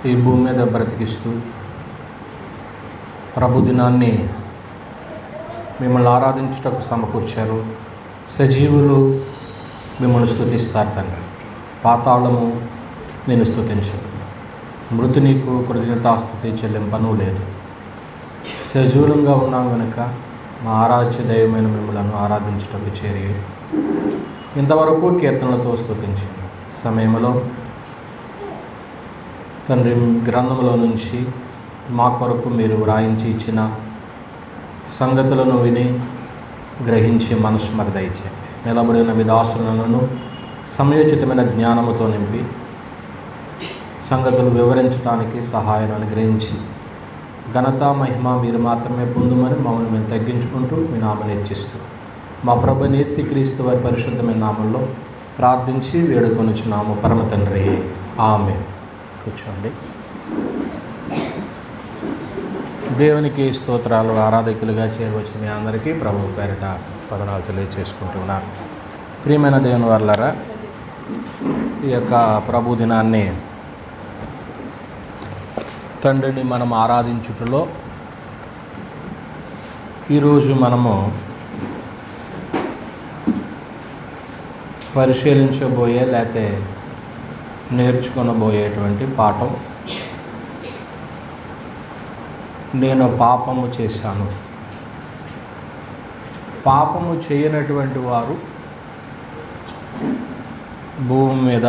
ఈ భూమి మీద బ్రతికిస్తూ ప్రభు దినాన్ని మిమ్మల్ని ఆరాధించుటకు సమకూర్చారు. సజీవులు మిమ్మల్ని స్తుతిస్తారు తండ్రి. పాతాళము నేను స్తుతించను. మృతి నీకు కృతజ్ఞతాస్తుతి చెల్లింపను లేదు. సజీవులంగా ఉన్నాం కనుక మా ఆరాధ్య దైవమైన మిమ్మల్ని ఆరాధించుటకు చేరి ఇంతవరకు కీర్తనలతో స్తుతించిన సమయంలో తండ్రి గ్రంథంలో నుంచి మా కొరకు మీరు వ్రాయించి ఇచ్చిన సంగతులను విని గ్రహించి మనసు మరి దయచేయండి. నిలబడిన మీ దాసులను సమయోచితమైన జ్ఞానముతో నింపి సంగతులు వివరించడానికి సహాయం అనుగ్రహించి ఘనత మహిమ మీరు మాత్రమే పొందుమని మమ్మల్ని మేము తగ్గించుకుంటూ మీ నామని హెచ్చిస్తూ మా ప్రభువైన యేసుక్రీస్తు వారి పరిశుద్ధమైన నామంలో ప్రార్థించి వేడుకొనుచున్నాము పరమ తండ్రి. ఆమేన్. కూర్చోండి. దేవునికి స్తోత్రాలు. ఆరాధకులుగా చేరవచ్చు మీ అందరికీ ప్రభు పేరిట వందనాలు తెలియచేసుకుంటున్నాను. ప్రియమైన దేవుని వారలారా, ఈ యొక్క ప్రభు దినాన్ని తండ్రిని మనం ఆరాధించుటలో ఈరోజు మనము పరిశీలించబోయే లేకపోతే నేర్చుకొనబోయేటువంటి పాఠం నేను పాపము చేశాను. పాపము చేయనటువంటి వారు భూమి మీద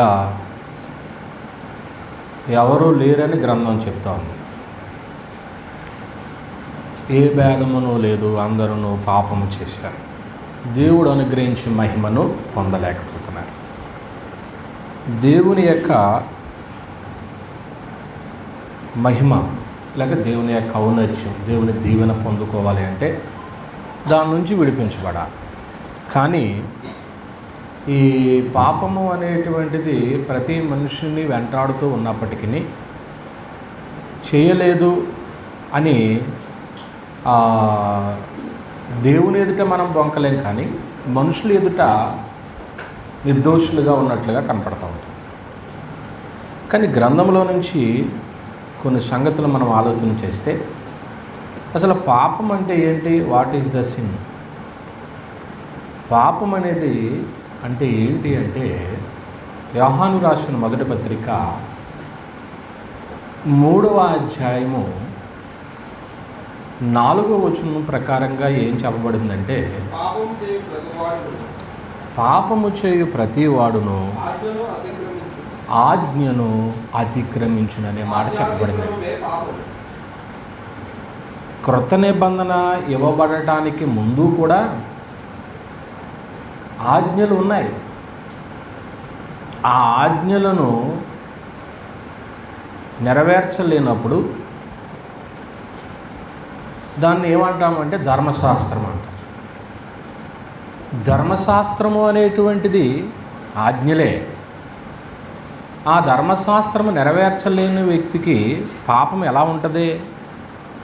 ఎవరూ లేరని గ్రంథం చెప్తోంది. ఏ భేదమును లేదు, అందరూ పాపము చేశారు, దేవుడు అనుగ్రహించి మహిమను పొందలేకపోతున్నారు. దేవుని యొక్క మహిమ లేక దేవుని యొక్క ఔన్నత్యం, దేవుని దీవెన పొందుకోవాలి అంటే దాని నుంచి విడిపించబడాలి. కానీ ఈ పాపము అనేటువంటిది ప్రతి మనిషిని వెంటాడుతూ ఉన్నప్పటికీ చేయలేదు అని దేవుని ఎదుట మనం బొంకలేం, కానీ మనుషుల ఎదుట నిర్దోషులుగా ఉన్నట్లుగా కనపడతా ఉంటుంది. కానీ గ్రంథంలో నుంచి కొన్ని సంగతులు మనం ఆలోచన చేస్తే అసలు పాపం అంటే ఏంటి? What is the sin? పాపం అనేది అంటే ఏంటి అంటే, యోహాను రాసిన మొదటి పత్రిక 3వ అధ్యాయము 4వ వచనం ప్రకారంగా ఏం చెప్పబడిందంటే, పాపము చేయు ప్రతి వాడును ఆజ్ఞను అతిక్రమించుననే మాట చెప్పబడింది. క్రొత్త నిబంధన ఇవ్వబడటానికి ముందు కూడా ఆజ్ఞలు ఉన్నాయి. ఆ ఆజ్ఞలను నెరవేర్చలేనప్పుడు దాన్ని ఏమంటామంటే ధర్మశాస్త్రం అంట. ధర్మశాస్త్రము అనేటువంటిది ఆజ్ఞలే. ఆ ధర్మశాస్త్రము నెరవేర్చలేని వ్యక్తికి పాపం ఎలా ఉంటుంది?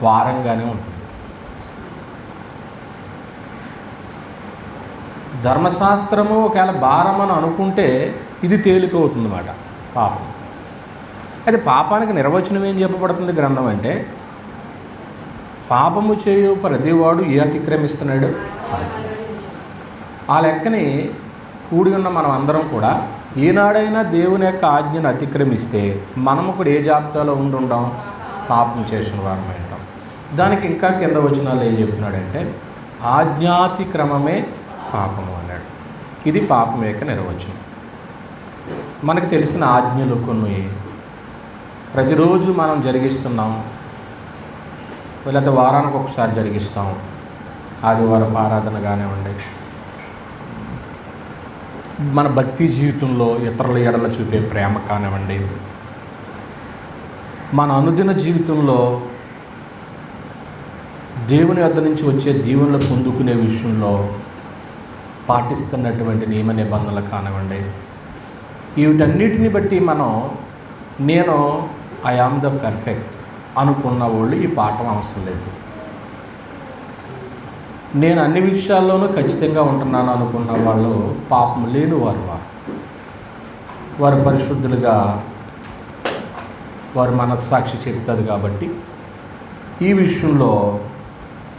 భారంగానే ఉంటుంది. ధర్మశాస్త్రము ఒకవేళ భారం అని అనుకుంటే ఇది తేలికవుతుందన్నమాట పాపం. అయితే పాపానికి నిర్వచనం ఏం చెప్పబడుతుంది గ్రంథం అంటే, పాపము చేయు ప్రతివాడు ఏ అతిక్రమిస్తున్నాడు. ఆ లెక్కని కూడి ఉన్న మనం అందరం కూడా ఈనాడైనా దేవుని యొక్క ఆజ్ఞను అతిక్రమిస్తే మనము కూడా ఏ జాబితాలో ఉండుంటాం? పాపం చేసిన వారం అంటాం. దానికి ఇంకా కింద వచనాలు ఏం చెప్తున్నాడంటే, ఆజ్ఞాతిక్రమమే పాపము అన్నాడు. ఇది పాపం యొక్క నిర్వచనం. మనకు తెలిసిన ఆజ్ఞలు కొన్ని ప్రతిరోజు మనం జరిగిస్తున్నాం, లేకపోతే వారానికి ఒకసారి జరిగిస్తాం. ఆదివారం ఆరాధన కానివ్వండి, మన భక్తి జీవితంలో ఇతరుల ఎడల చూపే ప్రేమ కానివ్వండి, మన అనుదిన జీవితంలో దేవుని వద్ద నుంచి వచ్చే దీవెనలు పొందుకునే విషయంలో పాటిస్తున్నటువంటి నియమ నిబంధనలు కానివ్వండి, వీటన్నిటిని బట్టి మనం నేను ఐ ఆమ్ ద పర్ఫెక్ట్ అనుకున్న వాళ్ళు ఈ పాఠం అవసరం లేదు. నేను అన్ని విషయాల్లోనూ ఖచ్చితంగా ఉంటున్నాను అనుకున్న వాళ్ళు పాపం లేని వారు పరిశుద్ధులుగా వారి మనస్సాక్షి చెబుతుంది. కాబట్టి ఈ విషయంలో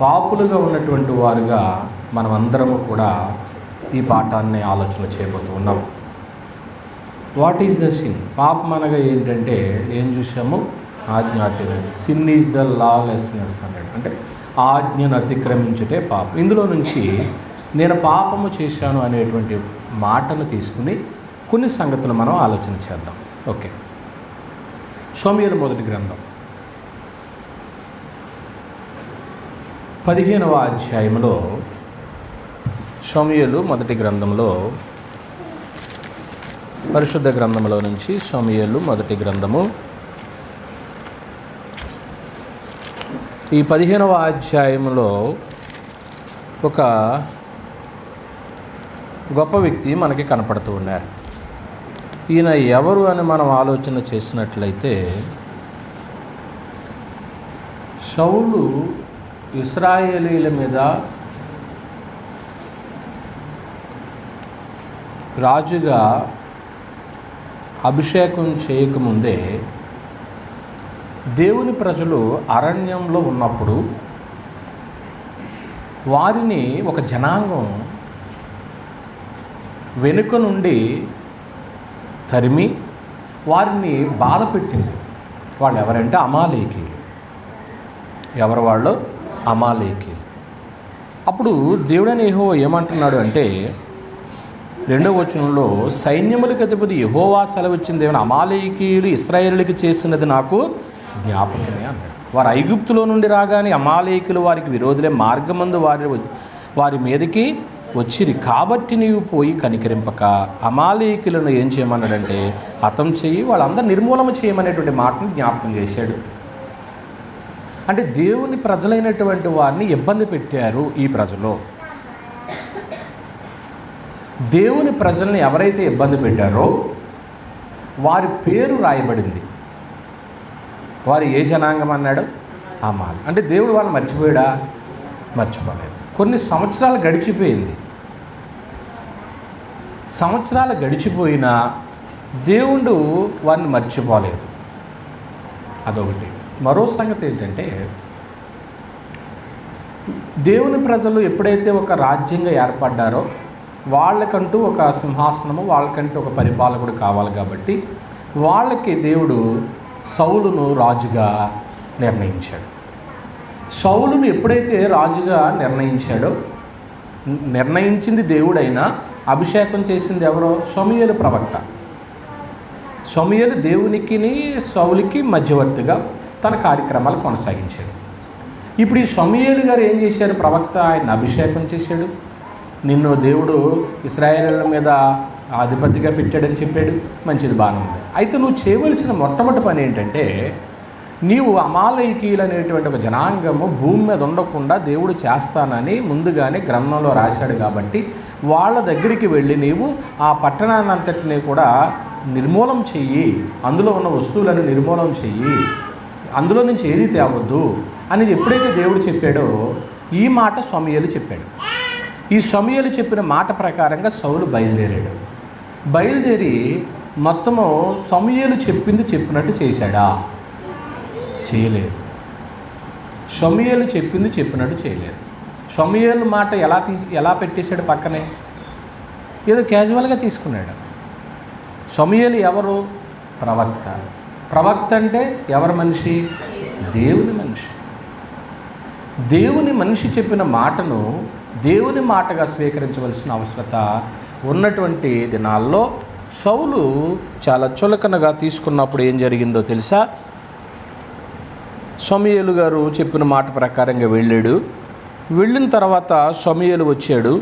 పాపులుగా ఉన్నటువంటి వారుగా మనమందరము కూడా ఈ పాఠాన్ని ఆలోచన చేయబోతూ ఉన్నాం. What is the sin? పాపం అనగా ఏంటంటే ఏం చూసాము? ఆజ్ఞాతిక్రమం. సిన్ ఈజ్ ద లాలెస్నెస్ అన్నాడు. అంటే ఆజ్ఞను అతిక్రమించుటే పాపం. ఇందులో నుంచి నేను పాపము చేశాను అనేటువంటి మాటను తీసుకుని కొన్ని సంగతులు మనం ఆలోచన చేద్దాం. ఓకే, సమూయేలు మొదటి గ్రంథం 15వ అధ్యాయంలో, సమూయేలు మొదటి గ్రంథంలో, పరిశుద్ధ గ్రంథంలో నుంచి సమూయేలు మొదటి గ్రంథము ఈ 15వ అధ్యాయంలో ఒక గొప్ప వ్యక్తి మనకి కనపడుతూ ఉన్నారు. ఈయన ఎవరు అని మనం ఆలోచన చేసినట్లయితే, సౌలు ఇశ్రాయేలీల మీద రాజుగా అభిషేకం చేయకముందే దేవుని ప్రజలు అరణ్యంలో ఉన్నప్పుడు వారిని ఒక జనాంగం వెనుక నుండి తరిమి వారిని బాధ పెట్టింది. వాళ్ళు ఎవరంటే అమాలేకీయులు. ఎవరు వాళ్ళు? అమాలేకీయులు. అప్పుడు దేవుడైన యెహోవా ఏమంటున్నాడు అంటే 2వ వచనంలో, సైన్యములకు అధిపతి యెహోవా సెలవిచ్చింది ఏమైనా, అమాలేకీయులు ఇశ్రాయేలుకి చేసినది నాకు జ్ఞాపకమే అన్నాడు. వారు ఐగుప్తులో నుండి రాగానే అమాలేకీయులు వారికి విరోధులే మార్గమందు వారి మీదకి వచ్చిరి. కాబట్టి నీవు పోయి కనికరింపక అమాలేకీయులను ఏం చేయమన్నాడంటే హతం చెయ్యి, వాళ్ళందరూ నిర్మూలన చేయమనేటువంటి మాటను జ్ఞాపకం చేశాడు. అంటే దేవుని ప్రజలైనటువంటి వారిని ఇబ్బంది పెట్టారు ఈ ప్రజలు. దేవుని ప్రజల్ని ఎవరైతే ఇబ్బంది పెట్టారో వారి పేరు రాయబడింది. వారు ఏ జనాంగం అన్నాడు? అమాలి. అంటే దేవుడు వాళ్ళని మర్చిపోయాడా? మర్చిపోలేదు. కొన్ని సంవత్సరాలు గడిచిపోయింది. సంవత్సరాలు గడిచిపోయినా దేవుడు వారిని మర్చిపోలేదు. అదొకటి. మరో సంగతి ఏంటంటే, దేవుని ప్రజలు ఎప్పుడైతే ఒక రాజ్యంగా ఏర్పడ్డారో వాళ్ళకంటూ ఒక సింహాసనము, వాళ్ళకంటూ ఒక పరిపాలకుడు కావాలి. కాబట్టి వాళ్ళకి దేవుడు సౌలును రాజుగా నిర్ణయించాడు. సౌలును ఎప్పుడైతే రాజుగా నిర్ణయించింది దేవుడైనా అభిషేకం చేసింది ఎవరో? సమూయేలు ప్రవక్త. సమూయేలు దేవునికి సౌలుకి మధ్యవర్తిగా తన కార్యక్రమాలు కొనసాగించాడు. ఇప్పుడు ఈ సమూయేలు గారు ఏం చేశారు? ప్రవక్త, ఆయన అభిషేకం చేశాడు. నిన్ను దేవుడు ఇశ్రాయేలీయుల మీద అధిపతిగా పెట్టాడని చెప్పాడు. మంచిది, బాగానే ఉంది. అయితే నువ్వు చేయవలసిన మొట్టమొదటి పని ఏంటంటే, నీవు అమాలేకీయులు అనేటువంటి ఒక జనాంగము భూమి మీద ఉండకుండా దేవుడు చేస్తానని ముందుగానే గ్రంథంలో రాశాడు. కాబట్టి వాళ్ళ దగ్గరికి వెళ్ళి నీవు ఆ పట్టణాన్ని అంతటినీ కూడా నిర్మూలం చెయ్యి, అందులో ఉన్న వస్తువులను నిర్మూలం చెయ్యి, అందులో నుంచి ఏది తేవద్దు అని ఎప్పుడైతే దేవుడు చెప్పాడో ఈ మాట సమూయేలు చెప్పాడు. ఈ సమూయేలు చెప్పిన మాట ప్రకారంగా సౌలు బయలుదేరి మొత్తము సమూయేలు చెప్పినట్టు చేశాడా? చేయలేదు. సమూయేలు చెప్పినట్టు చేయలేదు. సమూయేలు మాట ఎలా పెట్టేశాడు? పక్కనే ఏదో క్యాజువల్గా తీసుకున్నాడు. సమూయేలు ఎవరు? ప్రవక్త. ప్రవక్త అంటే ఎవరి మనిషి? దేవుని మనిషి. దేవుని మనిషి చెప్పిన మాటను దేవుని మాటగా స్వీకరించవలసిన అవసరత ఉన్నటువంటి దినాల్లో సౌలు చాలా చులకనగా తీసుకున్నప్పుడు ఏం జరిగిందో తెలుసా? సమూయేలు గారు చెప్పిన మాట ప్రకారంగా వెళ్ళిన తర్వాత సమూయేలు వచ్చాడు.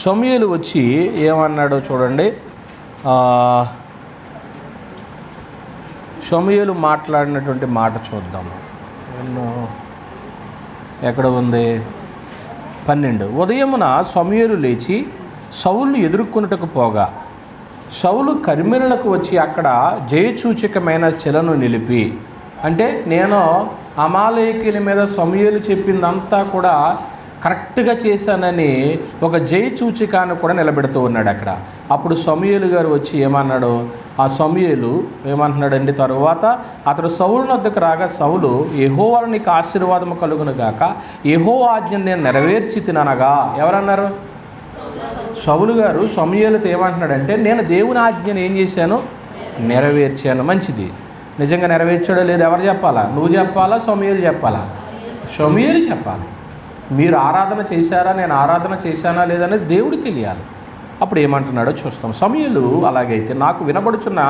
సమూయేలు వచ్చి ఏమన్నాడో చూడండి. సమూయేలు మాట్లాడినటువంటి మాట చూద్దాము. ఎక్కడ ఉంది? 12. ఉదయమున సమూయేలు లేచి సౌలును ఎదుర్కొనుటకు పోగా సౌలు కర్మెలులకు వచ్చి అక్కడ జయసూచకమైన శిలను నిలిపి, అంటే నేను అమాలేకీయుల మీద సమూయేలు చెప్పిందంతా కూడా కరెక్ట్గా చేశానని ఒక జై సూచికాన్ని కూడా నిలబెడుతూ ఉన్నాడు అక్కడ. అప్పుడు సమూయేలు గారు వచ్చి ఏమన్నాడు, ఆ సమూయేలు ఏమంటున్నాడండి, తరువాత అతడు సౌలు వద్దకు రాగా సౌలు, యెహోవా నీకు ఆశీర్వాదము కలుగును గాక, యెహోవా ఆజ్ఞను నేను నెరవేర్చి తిననగా. ఎవరన్నారు? సౌలు గారు సమూయేలుతో ఏమంటున్నాడంటే, నేను దేవుని ఆజ్ఞను ఏం చేశాను, నెరవేర్చాను. మంచిది. నిజంగా నెరవేర్చాడో లేదు ఎవరు చెప్పాలా? నువ్వు చెప్పాలా, సమూయేలు చెప్పాలా? సమూయేలు చెప్పాలి. మీరు ఆరాధన చేశారా, నేను ఆరాధన చేశానా లేదనేది దేవుడికి తెలియాలి. అప్పుడు ఏమంటున్నాడో చూస్తాం. సమూయేలు అలాగైతే నాకు వినబడుచున్న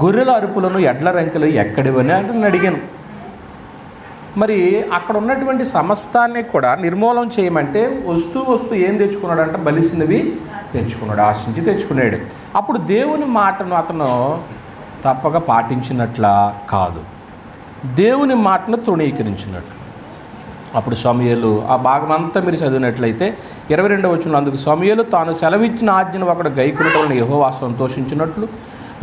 గొర్రెల అరుపులను ఎడ్ల రంకెలు ఎక్కడివని అంటే అడిగాను. మరి అక్కడ ఉన్నటువంటి సమస్తాన్ని కూడా నిర్మూలన చేయమంటే వస్తూ ఏం తెచ్చుకున్నాడంటే బలిసినవి తెచ్చుకున్నాడు, ఆశించి తెచ్చుకున్నాడు. అప్పుడు దేవుని మాటను అతను తప్పక పాటించినట్లా కాదు, దేవుని మాటను తృణీకరించినట్లు. అప్పుడు సమూయేలు ఆ భాగం అంతా మీరు చదివినట్లయితే 22వ వచనంలో, అందుకు సమూయేలు తాను సెలవిచ్చిన ఆజ్ఞను ఒకడు గైకొనుట వలన యెహోవా సంతోషించినట్లు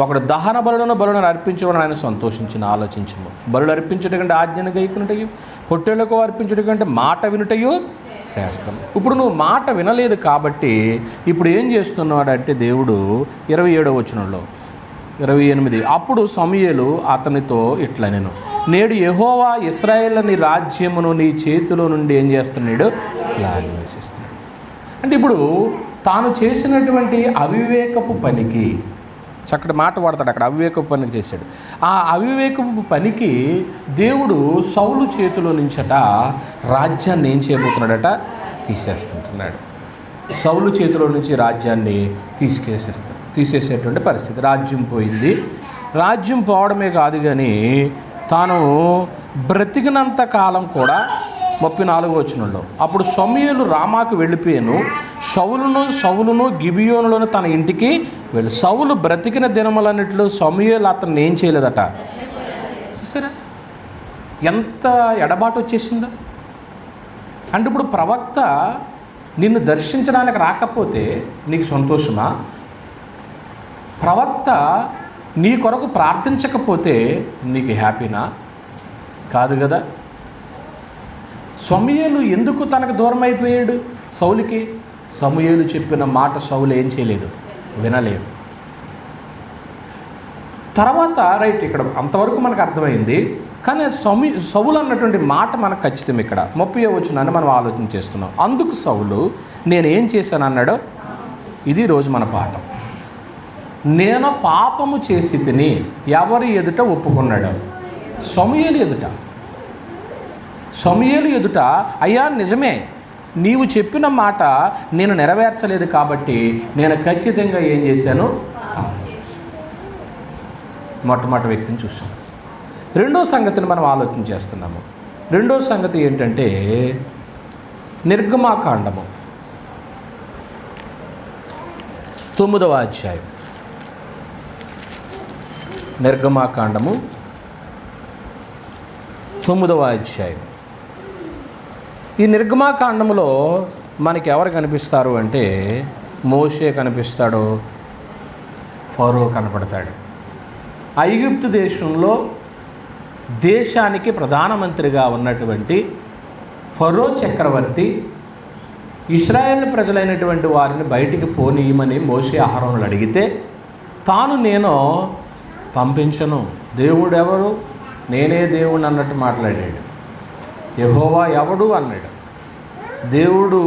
ఒకడు దహన బలులను అర్పించడం ఆయన సంతోషించిన ఆలోచించము. బలులు అర్పించడం కంటే ఆజ్ఞను గైకొనుటయు, పొట్టేళ్లకు అర్పించడం కంటే మాట వినుటయు శ్రేష్టం. ఇప్పుడు నువ్వు మాట వినలేదు కాబట్టి ఇప్పుడు ఏం చేస్తున్నాడంటే దేవుడు 27వ వచనంలో 28, అప్పుడు సమూయేలు అతనితో ఇట్లా, నేను నేడు యెహోవా ఇశ్రాయేలు నీ రాజ్యమును నీ చేతిలో నుండి ఏం చేస్తున్నాడు, లాగివేసేస్తున్నాడు. అంటే ఇప్పుడు తాను చేసినటువంటి అవివేకపు పనికి, చక్కటి మాట వాడతాడు అక్కడ, అవివేకపు పనికి చేశాడు. ఆ అవివేకపు పనికి దేవుడు సౌలు చేతిలో నుంచట రాజ్యాన్ని ఏం చేయబోతున్నాడట, తీసేస్తుంటున్నాడు. సౌలు చేతిలో నుంచి రాజ్యాన్ని తీసేసేటువంటి పరిస్థితి. రాజ్యం పోయింది. రాజ్యం పోవడమే కాదు కానీ తాను బ్రతికినంత కాలం కూడా 34వ వచనంలో, అప్పుడు సమూయేలు రామాకు వెళ్ళిపోయాను, సౌలును గిబియోనులోను తన ఇంటికి వెళ్ళి. సౌలు బ్రతికిన దినములన్నిట్లో సమూయేలు అతన్ని ఏం చేయలేదట. చూసారా ఎంత ఎడబాటు వచ్చేసిందో. అంటే ఇప్పుడు ప్రవక్త నిన్ను దర్శించడానికి రాకపోతే నీకు సంతోషమా? ప్రవక్త నీ కొరకు ప్రార్థించకపోతే నీకు హ్యాపీనా? కాదు కదా. సమూయేలు ఎందుకు తనకు దూరం అయిపోయాడు సౌలుకి? సమూయేలు చెప్పిన మాట సౌలు ఏం చేయలేదు, వినలేదు. తర్వాత రైట్, ఇక్కడ అంతవరకు మనకు అర్థమైంది. కానీ సౌలు అన్నటువంటి మాట మనకు ఖచ్చితం. ఇక్కడ 30వ వచనాన్ని మనం ఆలోచన చేస్తున్నాం. అందుకు సౌలు నేనేం చేశాను అన్నాడు. ఇది రోజు మన పాఠం. నేను పాపము చేసి తిని ఎవరి ఎదుట ఒప్పుకున్నాడు? సమూయేలు ఎదుట అయ్యా నిజమే, నీవు చెప్పిన మాట నేను నెరవేర్చలేదు కాబట్టి నేను ఖచ్చితంగా ఏం చేశాను. మొట్టమొదటి వ్యక్తిని చూసాం. రెండో సంగతిని మనం ఆలోచన చేస్తున్నాము. రెండో సంగతి ఏంటంటే నిర్గమాకాండము 9వ అధ్యాయం. నిర్గమాకాండము 9వ అధ్యాయం. ఈ నిర్గమాకాండములో మనకి ఎవరు కనిపిస్తారు అంటే మోషే కనిపిస్తాడు, ఫరో కనపడతాడు. ఐగుప్తు దేశంలో దేశానికి ప్రధానమంత్రిగా ఉన్నటువంటి ఫరో చక్రవర్తి ఇశ్రాయేల్ ప్రజలైనటువంటి వారిని బయటికి పోనీయమని మోషే అహరోనులు అడిగితే నేను పంపించను, దేవుడు ఎవరు, నేనే దేవుడు అన్నట్టు మాట్లాడాడు. యెహోవా ఎవడు అన్నాడు. దేవుడు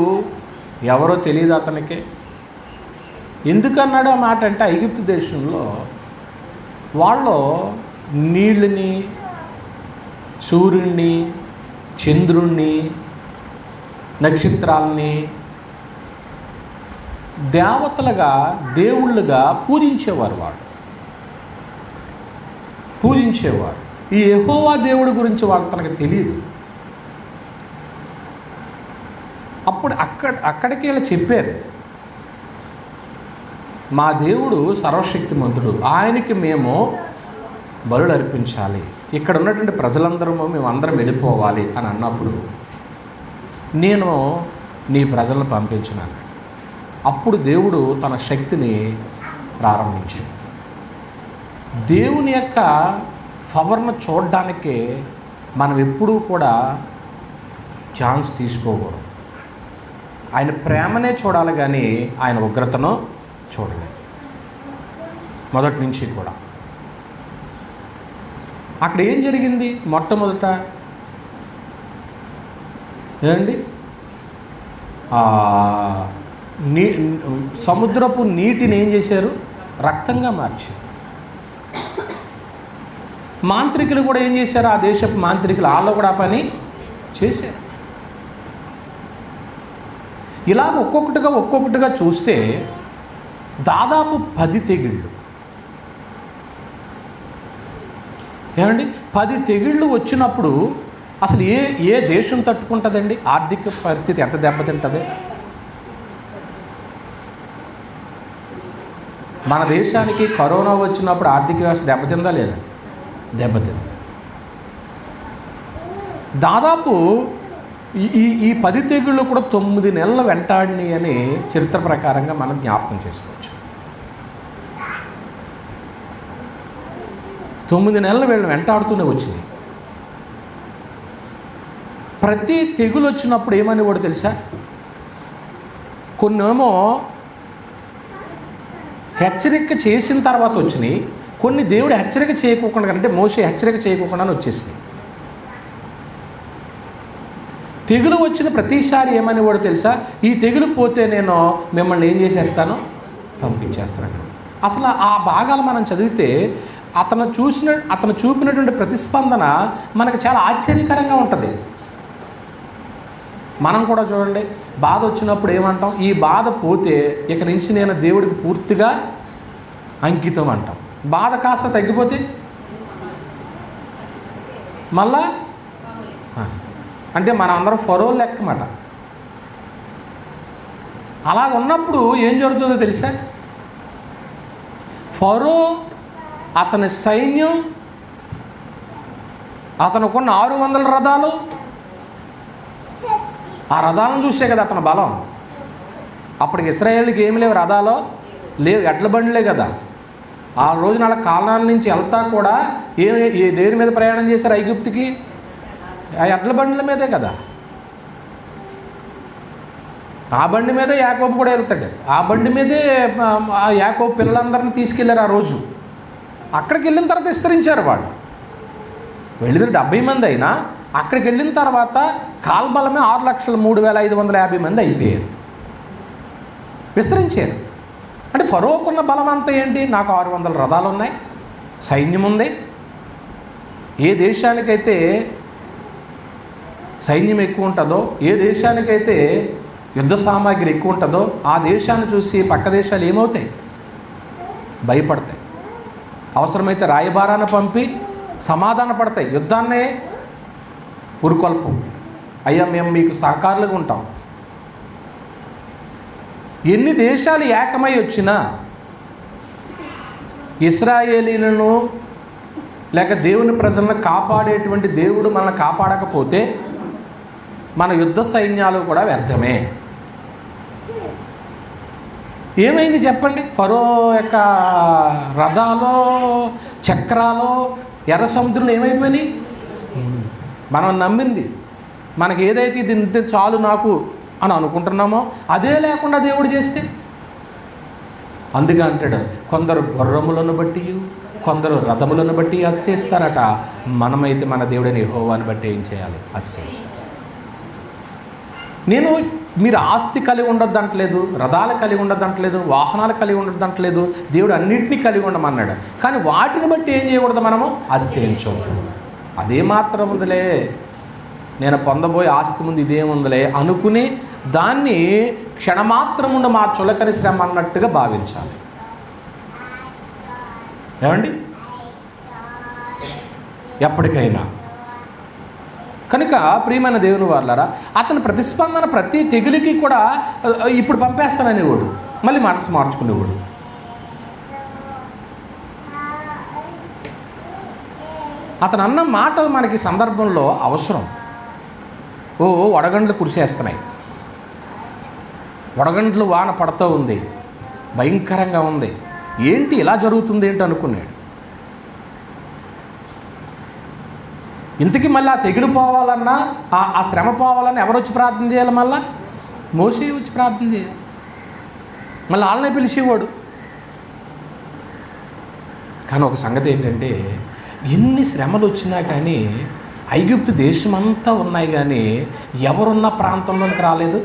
ఎవరో తెలియదు అతనికి. ఎందుకన్నాడు ఆ మాట అంటే ఐగుప్తు దేశంలో వాళ్ళు నీళ్ళని, సూర్యుడిని, చంద్రుణ్ణి, నక్షత్రాలని దేవతలుగా, దేవుళ్ళుగా పూజించేవారు. ఈ యెహోవా దేవుడి గురించి తనకు తెలియదు. అప్పుడు అక్కడికి వీళ్ళు చెప్పారు, మా దేవుడు సర్వశక్తిమంతుడు, ఆయనకి మేము బలులు అర్పించాలి, ఇక్కడ ఉన్నటువంటి ప్రజలందరము మేమందరం వెళ్ళిపోవాలి అని అన్నప్పుడు నేను నీ ప్రజలను పంపించినాను. అప్పుడు దేవుడు తన శక్తిని ప్రారంభించాడు. దేవుని యొక్క పవర్ను చూడడానికే మనం ఎప్పుడూ కూడా ఛాన్స్ తీసుకోకూడదు. ఆయన ప్రేమనే చూడాలి కానీ ఆయన ఉగ్రతను చూడలేదు మొదటి నుంచి కూడా. అక్కడ ఏం జరిగింది? మొట్టమొదట ఏమండి, సముద్రపు నీటిని ఏం చేశారు? రక్తంగా మార్చారు. మాంత్రికులు కూడా ఏం చేశారు? ఆ దేశపు మాంత్రికులు వాళ్ళు కూడా పని చేశారు. ఇలాగ ఒక్కొక్కటిగా చూస్తే దాదాపు 10 తెగుళ్ళు. ఏమండి, 10 తెగుళ్ళు వచ్చినప్పుడు అసలు ఏ దేశం తట్టుకుంటుందండి? ఆర్థిక పరిస్థితి ఎంత దెబ్బతింటుంది? మన దేశానికి కరోనా వచ్చినప్పుడు ఆర్థిక వ్యవస్థ దెబ్బతిందా లేదా? దెబ్బతింది. దాదాపు ఈ 10 తెగుళ్ళు కూడా 9 నెలలు వెంటాడినాయి అని చరిత్ర ప్రకారంగా మనం జ్ఞాపకం చేసుకోవచ్చు. 9 నెలలు వీళ్ళని వెంటాడుతూనే వచ్చింది. ప్రతి తెగులు వచ్చినప్పుడు ఏమని కూడా తెలుసా? కొన్నేమో హెచ్చరిక చేసిన తర్వాత వచ్చినాయి, కొన్ని దేవుడు హెచ్చరిక చేయకోకుండా, అంటే మోషే హెచ్చరిక చేయకోకుండా వచ్చేసినాయి. తెగులు వచ్చిన ప్రతిసారి ఏమని కూడా తెలుసా? ఈ తెగులు పోతే నేను మిమ్మల్ని ఏం చేసేస్తాను? పంపించేస్తాను. అసలు ఆ భాగాలు మనం చదివితే అతను చూపినటువంటి ప్రతిస్పందన మనకు చాలా ఆశ్చర్యకరంగా ఉంటుంది. మనం కూడా చూడండి, బాధ వచ్చినప్పుడు ఏమంటాం? ఈ బాధ పోతే ఇక నుంచి నేను దేవుడికి పూర్తిగా అంకితం అంటాం. బాధ కాస్త తగ్గిపోతే మళ్ళా అంటే మనం అందరం ఫరో లెక్కమాట. అలా ఉన్నప్పుడు ఏం జరుగుతుందో తెలుసా? ఫరో, అతని సైన్యం, అతనుకున్న 600 రథాలు, ఆ రథాలను చూసే కదా అతని బలం. అప్పటికి ఇశ్రాయేలుకి ఏమి లేవు, రథాలు లేవు, ఎడ్ల బండ్లే కదా. ఆ రోజున అలా కాలనాల నుంచి వెళ్తా కూడా దేని మీద ప్రయాణం చేశారు ఐగుప్తుకి? ఆ ఎడ్ల బండ్ల మీదే కదా. ఆ బండి మీదే యాకోబు కూడా వెళ్తాడు. ఆ బండి మీదే ఆ యాకోబు పిల్లలందరినీ తీసుకెళ్లారు. ఆ రోజు అక్కడికి వెళ్ళిన తర్వాత విస్తరించారు వాళ్ళు. వెళ్ళిన 70 మంది అయినా అక్కడికి వెళ్ళిన తర్వాత కాల్బలమే 6,03,550 మంది అయిపోయారు, విస్తరించారు. అంటే ఫరోకున్న బలం అంతా ఏంటి? నాకు 600 రథాలు ఉన్నాయి, సైన్యం ఉంది. ఏ దేశానికైతే సైన్యం ఎక్కువ ఉంటుందో, ఏ దేశానికైతే యుద్ధ సామాగ్రి ఎక్కువ ఉంటుందో, ఆ దేశాన్ని చూసి పక్క దేశాలు ఏమవుతాయి? భయపడతాయి. అవసరమైతే రాయబారాన్ని పంపి సమాధాన పడతాయి. యుద్ధాన్నే పురుకొల్పం, అయ్యా మేము మీకు సహకారులుగా ఉంటాం. ఎన్ని దేశాలు ఏకమై వచ్చినా ఇశ్రాయేలీలను లేక దేవుని ప్రజలను కాపాడేటువంటి దేవుడు మనల్ని కాపాడకపోతే మన యుద్ధ సైన్యాలు కూడా వ్యర్థమే. ఏమైంది చెప్పండి? ఫరో యొక్క రథాలు, చక్రాలు ఎర్ర సముద్రంలో ఏమైపోయినాయి? మనం నమ్మింది, మనకి ఏదైతే ఇది తింటే చాలు నాకు అని అనుకుంటున్నామో అదే లేకుండా దేవుడు చేస్తే. అందుకే అంటాడు, కొందరు గుర్రములను బట్టి, కొందరు రథములను బట్టి అతిశయిస్తారట. మనమైతే మన దేవుడిని యెహోవాని బట్టి ఏం చేయాలి? అతిశయించాలి. నేను మీరు ఆస్తి కలిగి ఉండొద్దంటలేదు, రథాలు కలిగి ఉండొద్దంటలేదు, వాహనాలు కలిగి ఉండొద్దంటలేదు. దేవుడు అన్నింటినీ కలిగి ఉండమన్నాడు. కానీ వాటిని బట్టి ఏం చేయకూడదు? మనము అతిశయించకూడదు. అదే మాత్రం ఉందిలే, నేను పొందబోయే ఆస్తి ముందు ఇదేముందిలే అనుకుని దాన్ని క్షణమాత్రముండ మా చులకని శ్రమ అన్నట్టుగా భావించాలి. ఏమండి? ఎప్పటికైనా. కనుక ప్రియమైన దేవుని వారలారా, అతని ప్రతిస్పందన ప్రతి తెగులికి కూడా ఇప్పుడు పంపేస్తాననేవాడు, మళ్ళీ మనసు మార్చుకునేవాడు. అతను అన్న మాట మనకి సందర్భంలో అవసరం. వడగండ్లు కురిసేస్తున్నాయి, వడగండ్లు వాన పడుతూ ఉంది, భయంకరంగా ఉంది, ఏంటి ఇలా జరుగుతుంది ఏంటి అనుకున్నాడు. ఇంతకీ మళ్ళీ ఆ తెగులు పోవాలన్నా, ఆ శ్రమ పోవాలన్నా ఎవరు వచ్చి ప్రార్థన చేయాలి? మళ్ళా మోసే వచ్చి ప్రార్థన చేయాలి, మళ్ళీ వాళ్ళనే పిలిచేవాడు. కానీ ఒక సంగతి ఏంటంటే, ఎన్ని శ్రమలు వచ్చినా కానీ ఐగుప్తు దేశమంతా ఉన్నాయి, కానీ ఎవరున్న ప్రాంతంలోనికి రాలేదు.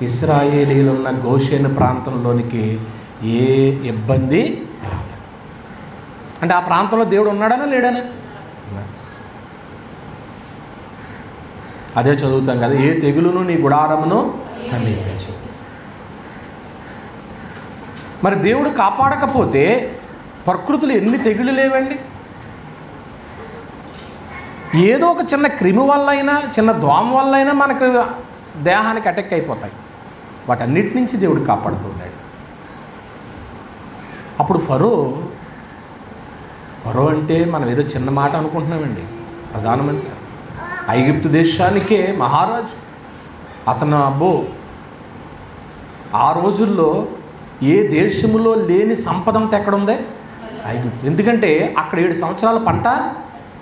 ఇశ్రాయేలీలున్న గోషేను ప్రాంతంలోనికి ఏ ఇబ్బంది రాలేదు. అంటే ఆ ప్రాంతంలో దేవుడు ఉన్నాడనా లేడనా? అదే చదువుతాం కదా, ఏ తెగులును నీ గుడారమును సమీపించు. మరి దేవుడు కాపాడకపోతే ప్రకృతిలో ఎన్ని తెగులు లేవండి. ఏదో ఒక చిన్న క్రిమి వల్ల అయినా, చిన్న దోమ వల్ల అయినా మనకు దేహానికి అటాక్ అయిపోతాయి. వాటన్నిటి నుంచి దేవుడు కాపాడుతున్నాడు. అప్పుడు ఫరో అంటే మనం ఏదో చిన్న మాట అనుకుంటున్నామండి. ప్రధానమంత్రి, ఐగుప్తు దేశానికే మహారాజు అతను. ఆ రోజుల్లో ఏ దేశంలో లేని సంపద అంతా ఎక్కడుందే? ఐగుప్తు. ఎందుకంటే అక్కడ 7 సంవత్సరాల పంట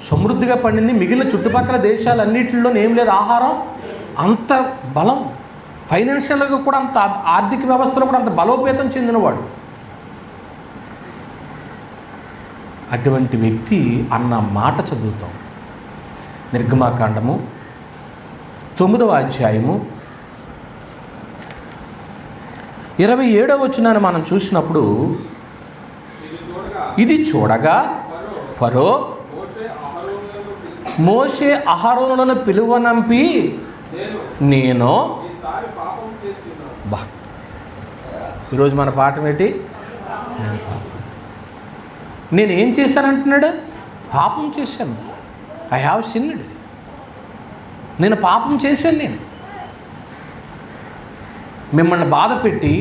సమృద్ధిగా పండింది. మిగిలిన చుట్టుపక్కల దేశాలన్నింటిలో ఏం లేదు ఆహారం. అంత బలం, ఫైనాన్షియల్గా కూడా అంత, ఆర్థిక వ్యవస్థలో కూడా అంత బలోపేతం చెందినవాడు. అటువంటి వ్యక్తి అన్న మాట చదువుతాం. నిర్గమాకాండము 9వ అధ్యాయము 27వ వచనాన్ని మనం చూసినప్పుడు, ఇది చూడగా ఫరో మోషే అహరోనులను పిలువనంపి, నేను ఈరోజు మన పాఠం ఏంటి? నేనేం చేశానంటున్నాడు? పాపం చేశాను. I have sinned. నేను పాపం చేశాను. నేను మిమ్మల్ని బాధ పెట్టి